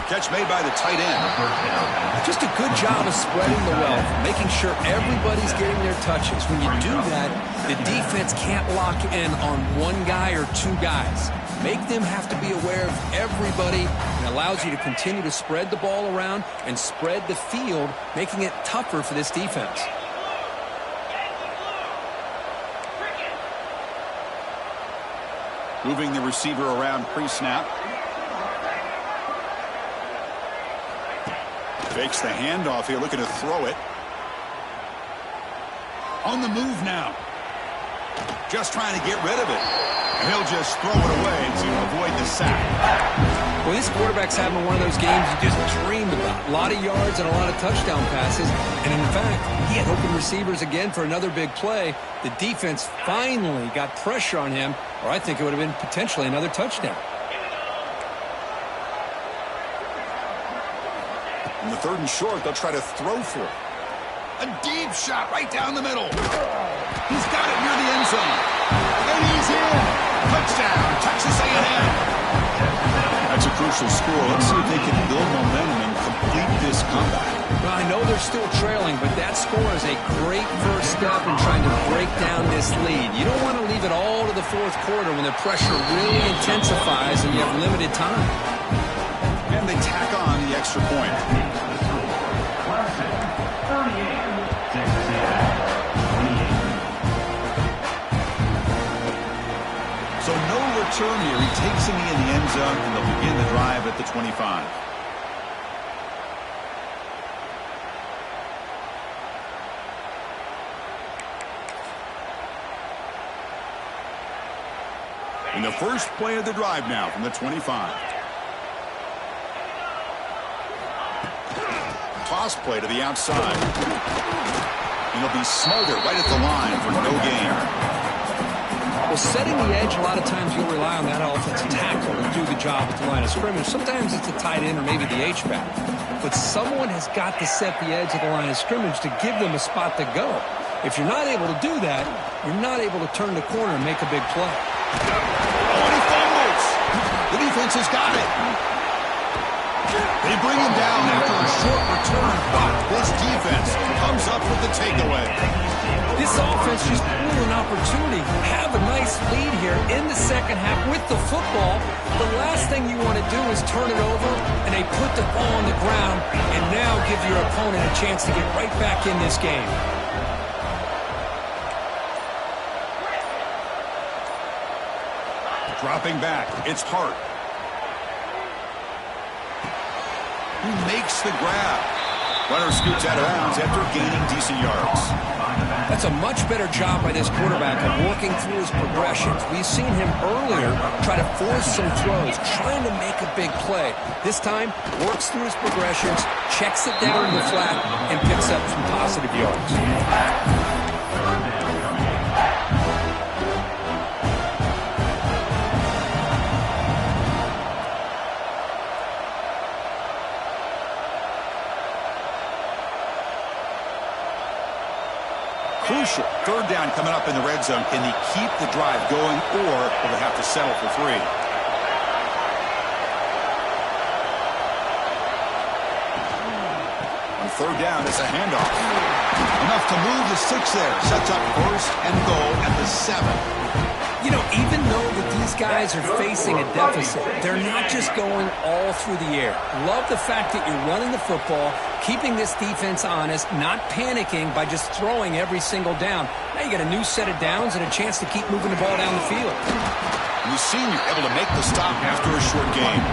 Catch made by the tight end. Just a good job of spreading the wealth, making sure everybody's getting their touches. When you do that, the defense can't lock in on one guy or two guys. Make them have to be aware of everybody, and allows you to continue to spread the ball around and spread the field, making it tougher for this defense. Moving the receiver around pre-snap. Fakes the handoff here, looking to throw it. On the move now. Just trying to get rid of it. And he'll just throw it away to avoid the sack. Well, this quarterback's having one of those games you just dreamed about. A lot of yards and a lot of touchdown passes. And in fact, he had open receivers again for another big play. The defense finally got pressure on him, or I think it would have been potentially another touchdown. In the 3rd and short, they'll try to throw for it. A deep shot right down the middle. He's got it near the end zone. And he's in. Touchdown, Texas A&M. That's a crucial score. Let's see if they can build momentum and complete this comeback. Well, I know they're still trailing, but that score is a great first step in trying to break down this lead. You don't want to leave it all to the 4th quarter when the pressure really intensifies and you have limited time. And they tack on the extra point. So no return here. He takes him in the end zone, and they'll begin the drive at the 25. In the first play of the drive now from the 25. Toss play to the outside. And he'll be smothered right at the line for no gain. Well, setting the edge, a lot of times you'll rely on that offensive tackle to do the job at the line of scrimmage. Sometimes it's a tight end or maybe the H-back. But someone has got to set the edge of the line of scrimmage to give them a spot to go. If you're not able to do that, you're not able to turn the corner and make a big play. Oh, and he fumbles. The defense has got it. They bring him down after a short return, but this defense comes up with the takeaway. This offense just blew an opportunity. Have a nice lead here in the second half with the football. The last thing you want to do is turn it over, and they put the ball on the ground and now give your opponent a chance to get right back in this game. Dropping back, it's Hart. He makes the grab. Runner scoots out of bounds after gaining decent yards. That's a much better job by this quarterback of working through his progressions. We've seen him earlier try to force some throws, trying to make a big play. This time, works through his progressions, checks it down in the flat, and picks up some positive yards. Crucial. 3rd down coming up in the red zone. Can they keep the drive going, or will they have to settle for 3? On 3rd down, it's a handoff. Enough to move the 6 there. Sets up 1st and goal at the 7. You know, even though that these guys are facing a deficit, they're not just going all through the air. Love the fact that you're running the football, keeping this defense honest, not panicking by just throwing every single down. Now you got a new set of downs and a chance to keep moving the ball down the field. The senior able to make the stop after a short game.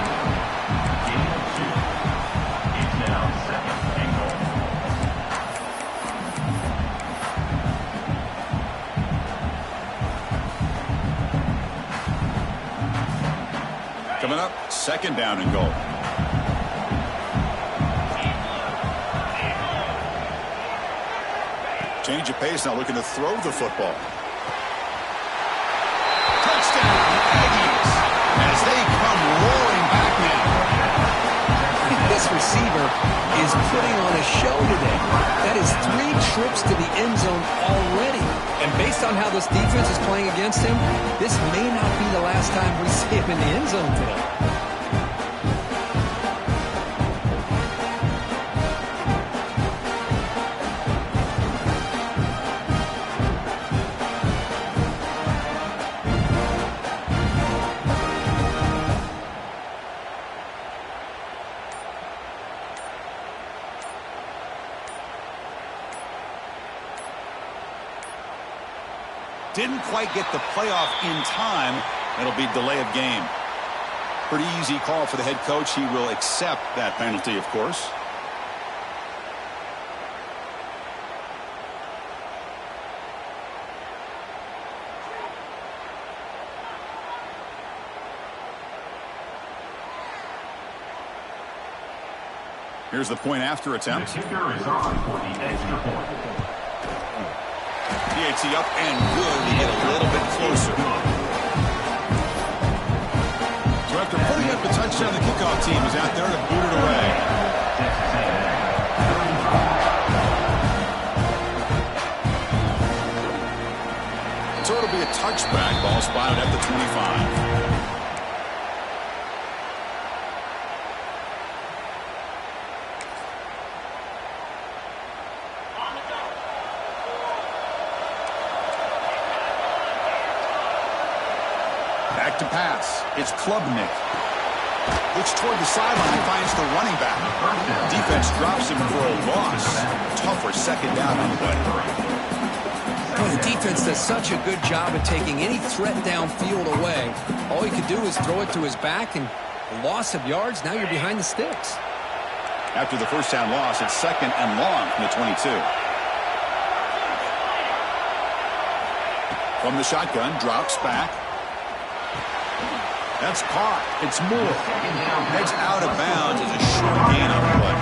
Coming up, 2nd down and goal. Change of pace now, looking to throw the football. Touchdown, Aggies, as they come roaring back now. This receiver is putting on a show today. That is 3 trips to the end zone already. And based on how this defense is playing against him, this may not be the last time we see him in the end zone today. Didn't quite get the playoff in time. It'll be delay of game. Pretty easy call for the head coach. He will accept that penalty, of course. Here's the point after attempt. The kicker is on for the extra point. PAT up and good. We get a little bit closer. So after putting up a touchdown, the kickoff team is out there to boot it away. Texas A&M. So it'll be a touchback. Ball spotted at the 25. Back to pass. It's Klubnik. Looks toward the sideline, finds the running back. Defense drops him for a loss. Tougher second down on the play. Well, the defense does such a good job of taking any threat downfield away. All he could do is throw it to his back, and a loss of yards, now you're behind the sticks. After the first down loss, it's second and long from the 22. From the shotgun, drops back. That's caught. It's Moore. Heads out of bounds as a short gain on the play.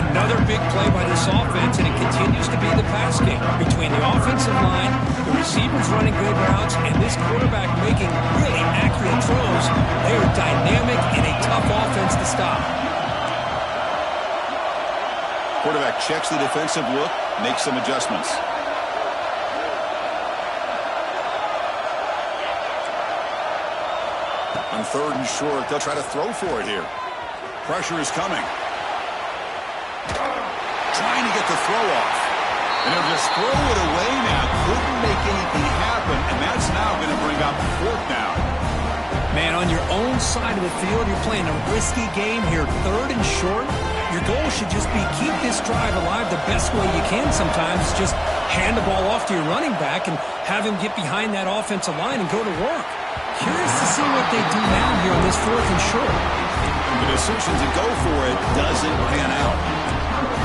Another big play by this offense, and it continues to be the pass game between the offensive line, the receivers running good routes, and this quarterback making really accurate throws. They are dynamic and a tough offense to stop. Quarterback checks the defensive look, makes some adjustments. On third and short, they'll try to throw for it here. Pressure is coming. Trying to get the throw off. And they'll just throw it away now. Couldn't make anything happen, and that's now going to bring up fourth down. Man, on your own side of the field, you're playing a risky game here. Third and short, your goal should just be keep this drive alive the best way you can sometimes. Just hand the ball off to your running back and have him get behind that offensive line and go to work. Curious to see what they do now here on this fourth and short. The decision to go for it doesn't pan out.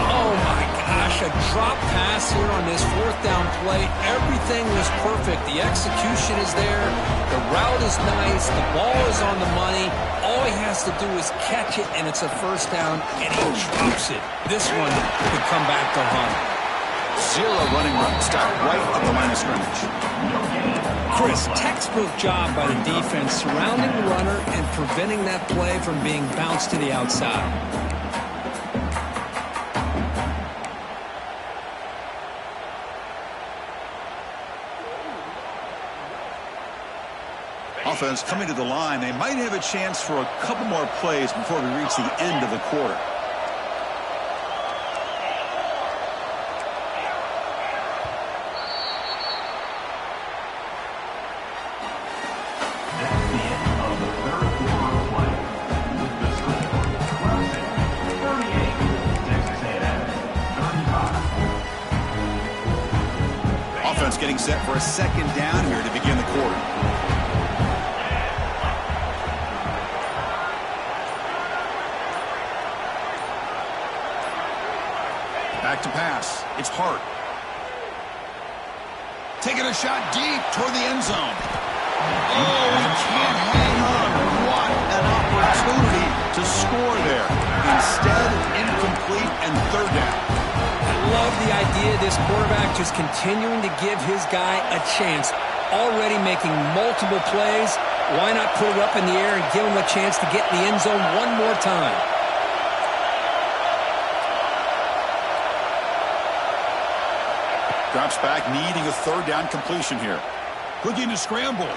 Oh, my gosh, a drop pass here on this fourth down play. Everything was perfect. The execution is there. The route is nice. The ball is on the money. All he has to do is catch it, and it's a first down, and he drops it. This one could come back to haunt. Zero running room. Stop right at the line of scrimmage. Chris, textbook job by the defense surrounding the runner and preventing that play from being bounced to the outside. Offense coming to the line. They might have a chance for a couple more plays before we reach the end of the quarter. Getting set for a second down here to begin the quarter. Back to pass. It's Hart. Taking a shot deep toward the end zone. Oh, he can't hang on. What an opportunity to score there. Instead, incomplete and third down. Love the idea of this quarterback just continuing to give his guy a chance. Already making multiple plays. Why not put it up in the air and give him a chance to get in the end zone one more time? Drops back, needing a third down completion here. Looking to scramble.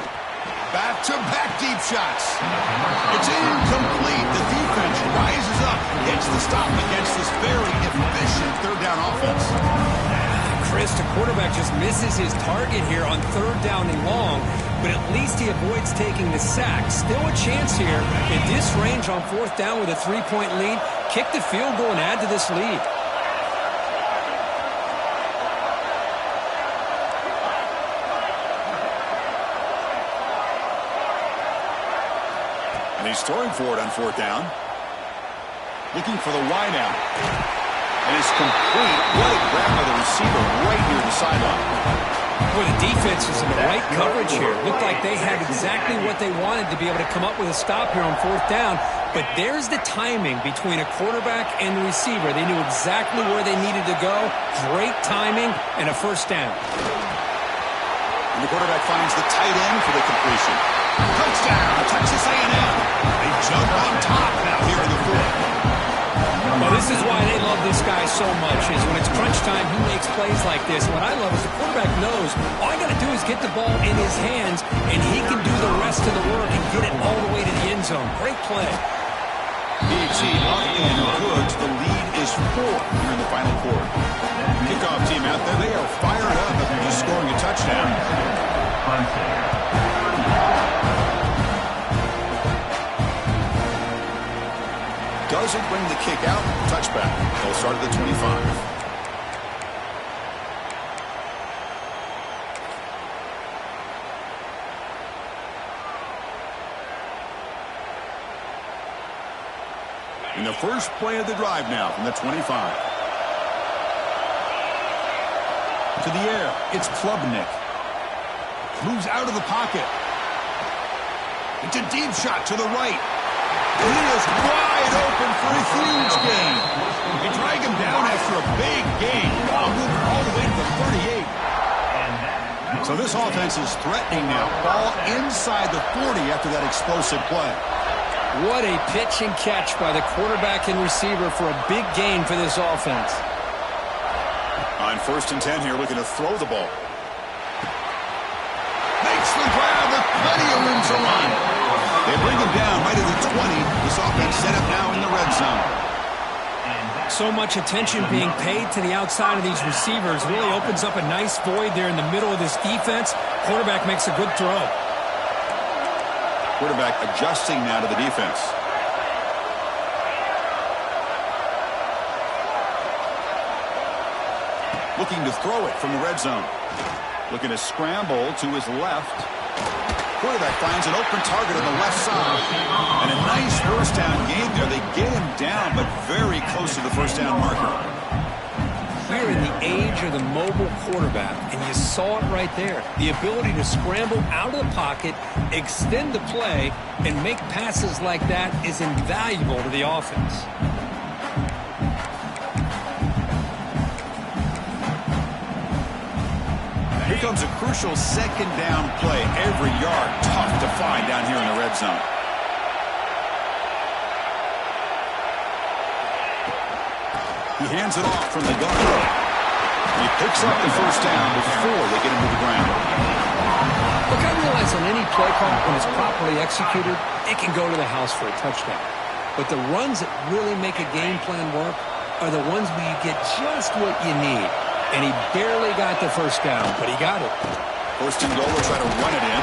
Back-to-back deep shots. It's incomplete. The defense rises up, gets the stop against this very efficient third down offense. Chris, the quarterback just misses his target here on third down and long, but at least he avoids taking the sack. Still a chance here at this range on fourth down with a 3-point lead. Kick the field goal and add to this lead. And he's throwing for it on fourth down. Looking for the wide out. And it's complete. What a grab by the receiver right near the sideline. Boy, the defense was in the right coverage here. Looked like they had exactly what they wanted to be able to come up with a stop here on 4th down. But there's the timing between a quarterback and the receiver. They knew exactly where they needed to go. Great timing and a 1st down. And the quarterback finds the tight end for the completion. Touchdown, Texas A&M. They jump on top now here in the 4th. Well, this is why they love this guy so much, is when it's crunch time, he makes plays like this. What I love is the quarterback knows all I got to do is get the ball in his hands, and he can do the rest of the work and get it all the way to the end zone. Great play. PAT up and good. The lead is 4 here in the final quarter. Kickoff team out there. They are fired up after just scoring a touchdown. Doesn't bring the kick out. Touchback. They'll start at the 25. In the first play of the drive now from the 25. To the air. It's Klubnik. Moves out of the pocket. It's a deep shot to the right. He is wide open for a huge gain. They drag him down after a big gain. Moving all the way to the 38. So this offense is threatening now. Ball inside the 40 after that explosive play. What a pitch and catch by the quarterback and receiver for a big gain for this offense. On 1st and 10 here, looking to throw the ball. Makes the grab with plenty of room to run. They bring him down right at the 20. This offense set up now in the red zone. So much attention being paid to the outside of these receivers. Really opens up a nice void there in the middle of this defense. Quarterback makes a good throw. Quarterback adjusting now to the defense. Looking to throw it from the red zone. Looking to scramble to his left. Quarterback finds an open target on the left side. And a nice 1st down gain there. They get him down, but very close to the 1st down marker. We're in the age of the mobile quarterback, and you saw it right there. The ability to scramble out of the pocket, extend the play, and make passes like that is invaluable to the offense. Here comes a crucial 2nd down play. Every yard tough to find down here in the red zone. He hands it off from the gun. He picks up the 1st down before they get him to the ground. Look, I realize on any play call, when it's properly executed, it can go to the house for a touchdown. But the runs that really make a game plan work are the ones where you get just what you need. And he barely got the 1st down, but he got it. 1st and goal, will try to run it in.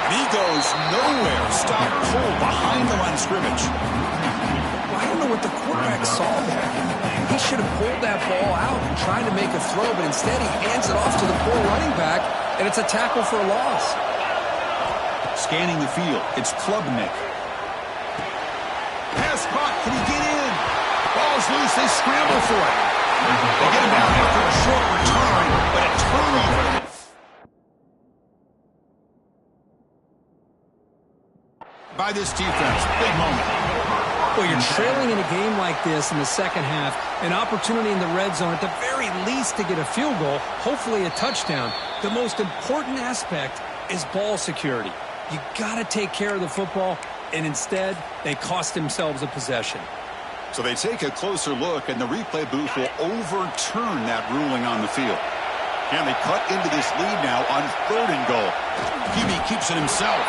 And he goes nowhere. Stop cold behind the line of scrimmage. Well, I don't know what the quarterback saw there. He should have pulled that ball out and tried to make a throw, but instead he hands it off to the poor running back, and it's a tackle for a loss. Scanning the field, it's Klubnik. Pass caught, can he get in? Ball's loose, they scramble for it. They get him down after a short return, but a turnover. By this defense, big moment. Well, you're trailing in a game like this in the 2nd half, an opportunity in the red zone at the very least to get a field goal, hopefully a touchdown. The most important aspect is ball security. You got to take care of the football, and instead, they cost themselves a possession. So they take a closer look, and the replay booth will overturn that ruling on the field. And they cut into this lead now on 3rd and goal. QB keeps it himself.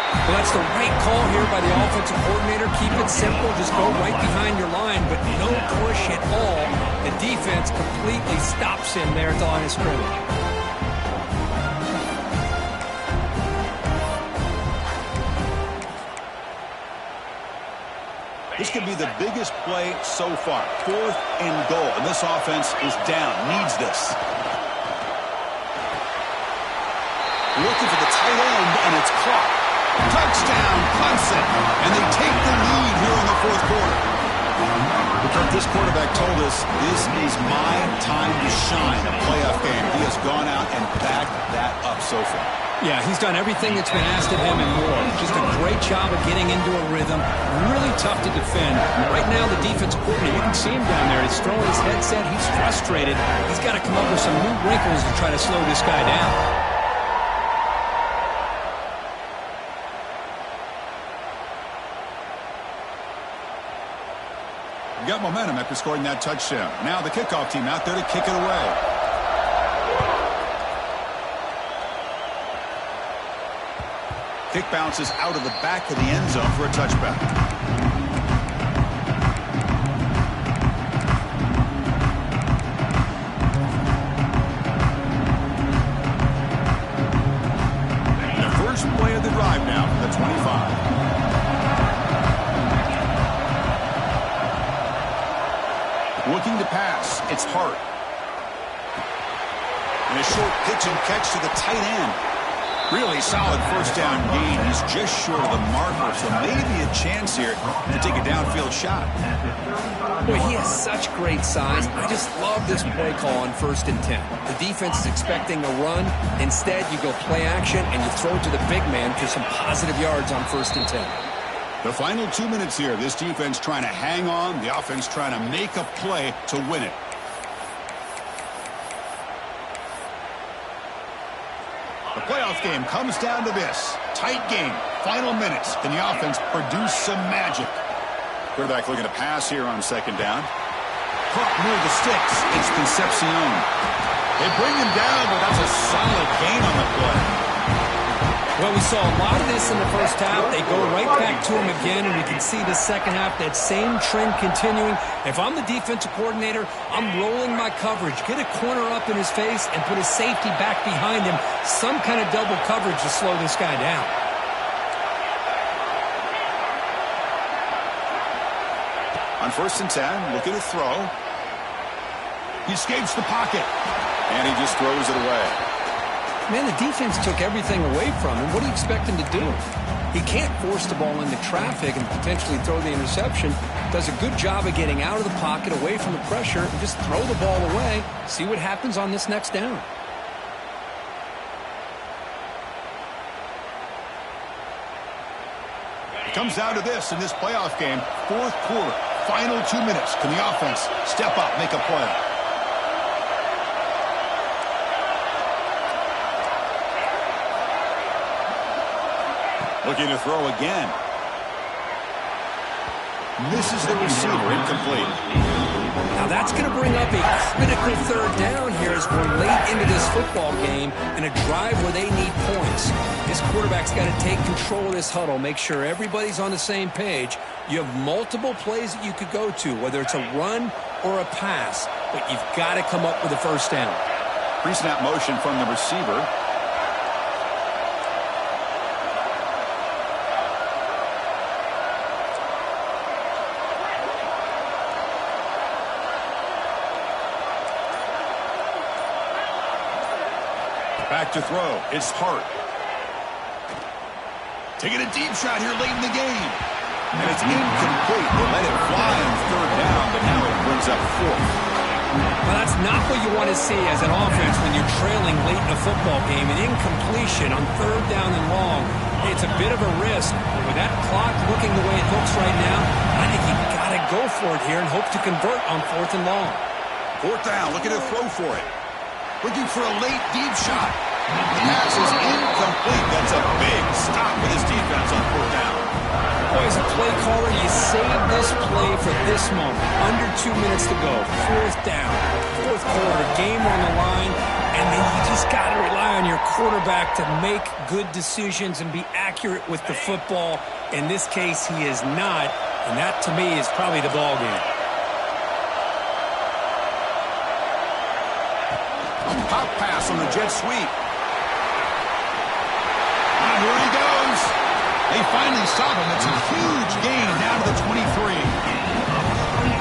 Well, that's the right call here by the offensive coordinator. Keep it simple. Just go right behind your line, but no push at all. The defense completely stops him there at the line of scrimmage. This could be the biggest play so far. 4th and goal, and this offense is down, needs this. Looking for the tight end, and it's caught. Touchdown, Clemson, and they take the lead here in the 4th quarter. Kirk, this quarterback told us this is my time to shine. A playoff game. He has gone out and backed that up so far. Yeah, he's done everything that's been asked of him and more. Just a great job of getting into a rhythm. Really tough to defend. Right now, the defensive coordinator, you can see him down there. He's throwing his headset. He's frustrated. He's got to come up with some new wrinkles to try to slow this guy down. Got momentum after scoring that touchdown. Now the kickoff team out there to kick it away. Kick bounces out of the back of the end zone for a touchback. The first play of the drive now for the 25. Looking to pass. It's Hart. And a short pitch and catch to the tight end. Really solid first down gain. He's just short of the marker, so maybe a chance here to take a downfield shot. Boy, he has such great size. I just love this play call on 1st and 10. The defense is expecting a run. Instead, you go play action, and you throw to the big man for some positive yards on 1st and 10. The final 2 minutes here. This defense trying to hang on. The offense trying to make a play to win it. The playoff game comes down to this. Tight game. Final minutes. Can the offense produce some magic? Quarterback looking to pass here on 2nd down. Caught near the sticks. It's Concepcion. They bring him down, but that's a solid gain on the play. Well, we saw a lot of this in the first half. They go right back to him again, and we can see the second half, that same trend continuing. If I'm the defensive coordinator, I'm rolling my coverage. Get a corner up in his face and put a safety back behind him. Some kind of double coverage to slow this guy down. On 1st and 10, looking to throw. He escapes the pocket, and he just throws it away. Man, the defense took everything away from him. What do you expect him to do? He can't force the ball into traffic and potentially throw the interception. Does a good job of getting out of the pocket, away from the pressure, and just throw the ball away. See what happens on this next down. It comes down to this in this playoff game. 4th quarter, final 2 minutes. Can the offense step up, make a play? Looking to throw again. Misses the receiver, incomplete. Now that's going to bring up a critical 3rd down here as we're late into this football game in a drive where they need points. This quarterback's got to take control of this huddle, make sure everybody's on the same page. You have multiple plays that you could go to, whether it's a run or a pass, but you've got to come up with a 1st down. Pre-snap motion from the receiver. Back to throw. It's Hart. Taking a deep shot here late in the game. And it's incomplete. They let it fly on 3rd down, but now it brings up 4th. Well, that's not what you want to see as an offense when you're trailing late in a football game. An incompletion on 3rd down and long. It's a bit of a risk. But with that clock looking the way it looks right now, I think you've got to go for it here and hope to convert on 4th and long. 4th down. Looking to throw for it. Looking for a late deep shot. The pass is incomplete. That's a big stop with his defense on 4th down. Boy, as a play caller, you save this play for this moment. Under 2 minutes to go. 4th down. 4th quarter. Game on the line. And then you just got to rely on your quarterback to make good decisions and be accurate with the football. In this case, he is not. And that, to me, is probably the ball game. Pop pass on the jet sweep. And here he goes. They finally stop him. It's a huge gain down to the 23.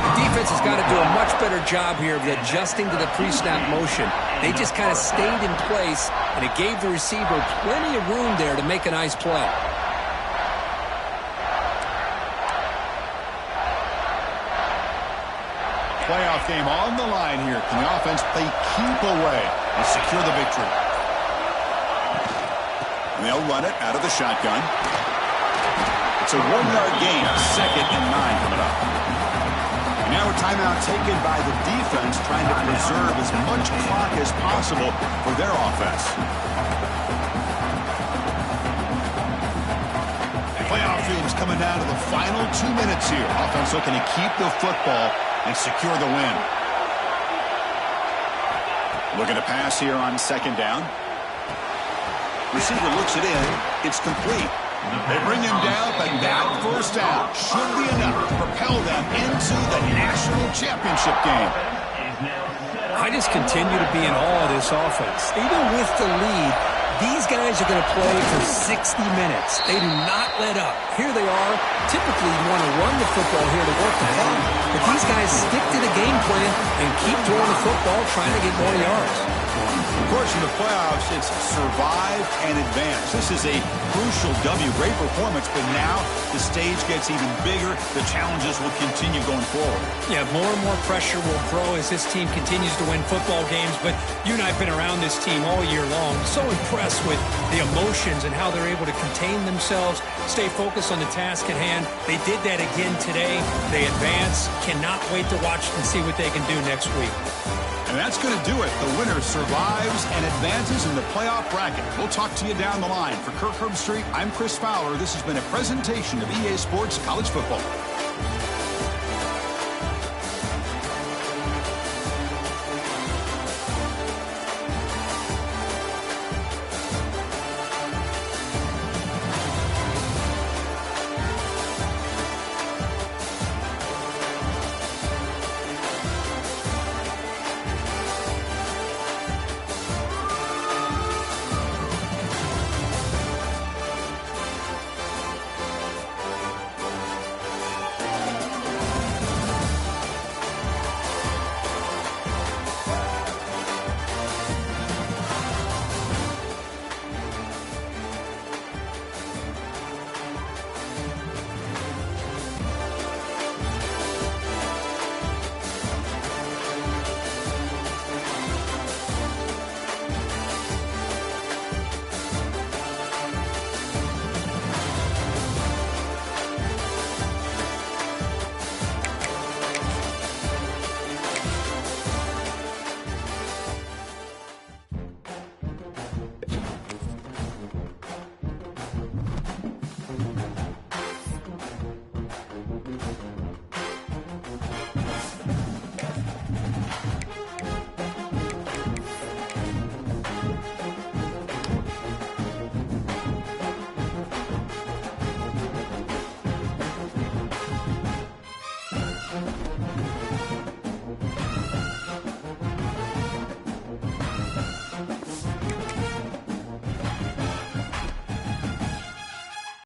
The defense has got to do a much better job here of adjusting to the pre-snap motion. They just kind of stayed in place, and it gave the receiver plenty of room there to make a nice play. playoff game on the line here. Can the offense play keep away and secure the victory? And they'll run it out of the shotgun. It's a 1-yard gain. 2nd and 9 coming up. Now a timeout taken by the defense, trying to preserve as much clock as possible for their offense. Playoff games coming down to the final 2 minutes here. Offense looking to keep the football and secure the win. Looking to pass here on 2nd down. Receiver looks it in. It's complete. They bring him down, but that 1st down should be enough to propel them into the national championship game. I just continue to be in awe of this offense. Even with the lead, these guys are going to play for 60 minutes. They do not let up. Here they are. Typically, you want to run the football here to work the clock. But these guys stick to the game plan and keep throwing the football, trying to get more yards. Of course, in the playoffs, it's survive and advance. This is a crucial W. Great performance, but now the stage gets even bigger. The challenges will continue going forward. Yeah, more and more pressure will grow as this team continues to win football games. But you and I have been around this team all year long. So impressed with the emotions and how they're able to contain themselves, stay focused on the task at hand. They did that again today. They advance. Cannot wait to watch and see what they can do next week. And that's going to do it. The winner survives and advances in the playoff bracket. We'll talk to you down the line. For Kirk Herbstreit, I'm Chris Fowler. This has been a presentation of EA Sports College Football.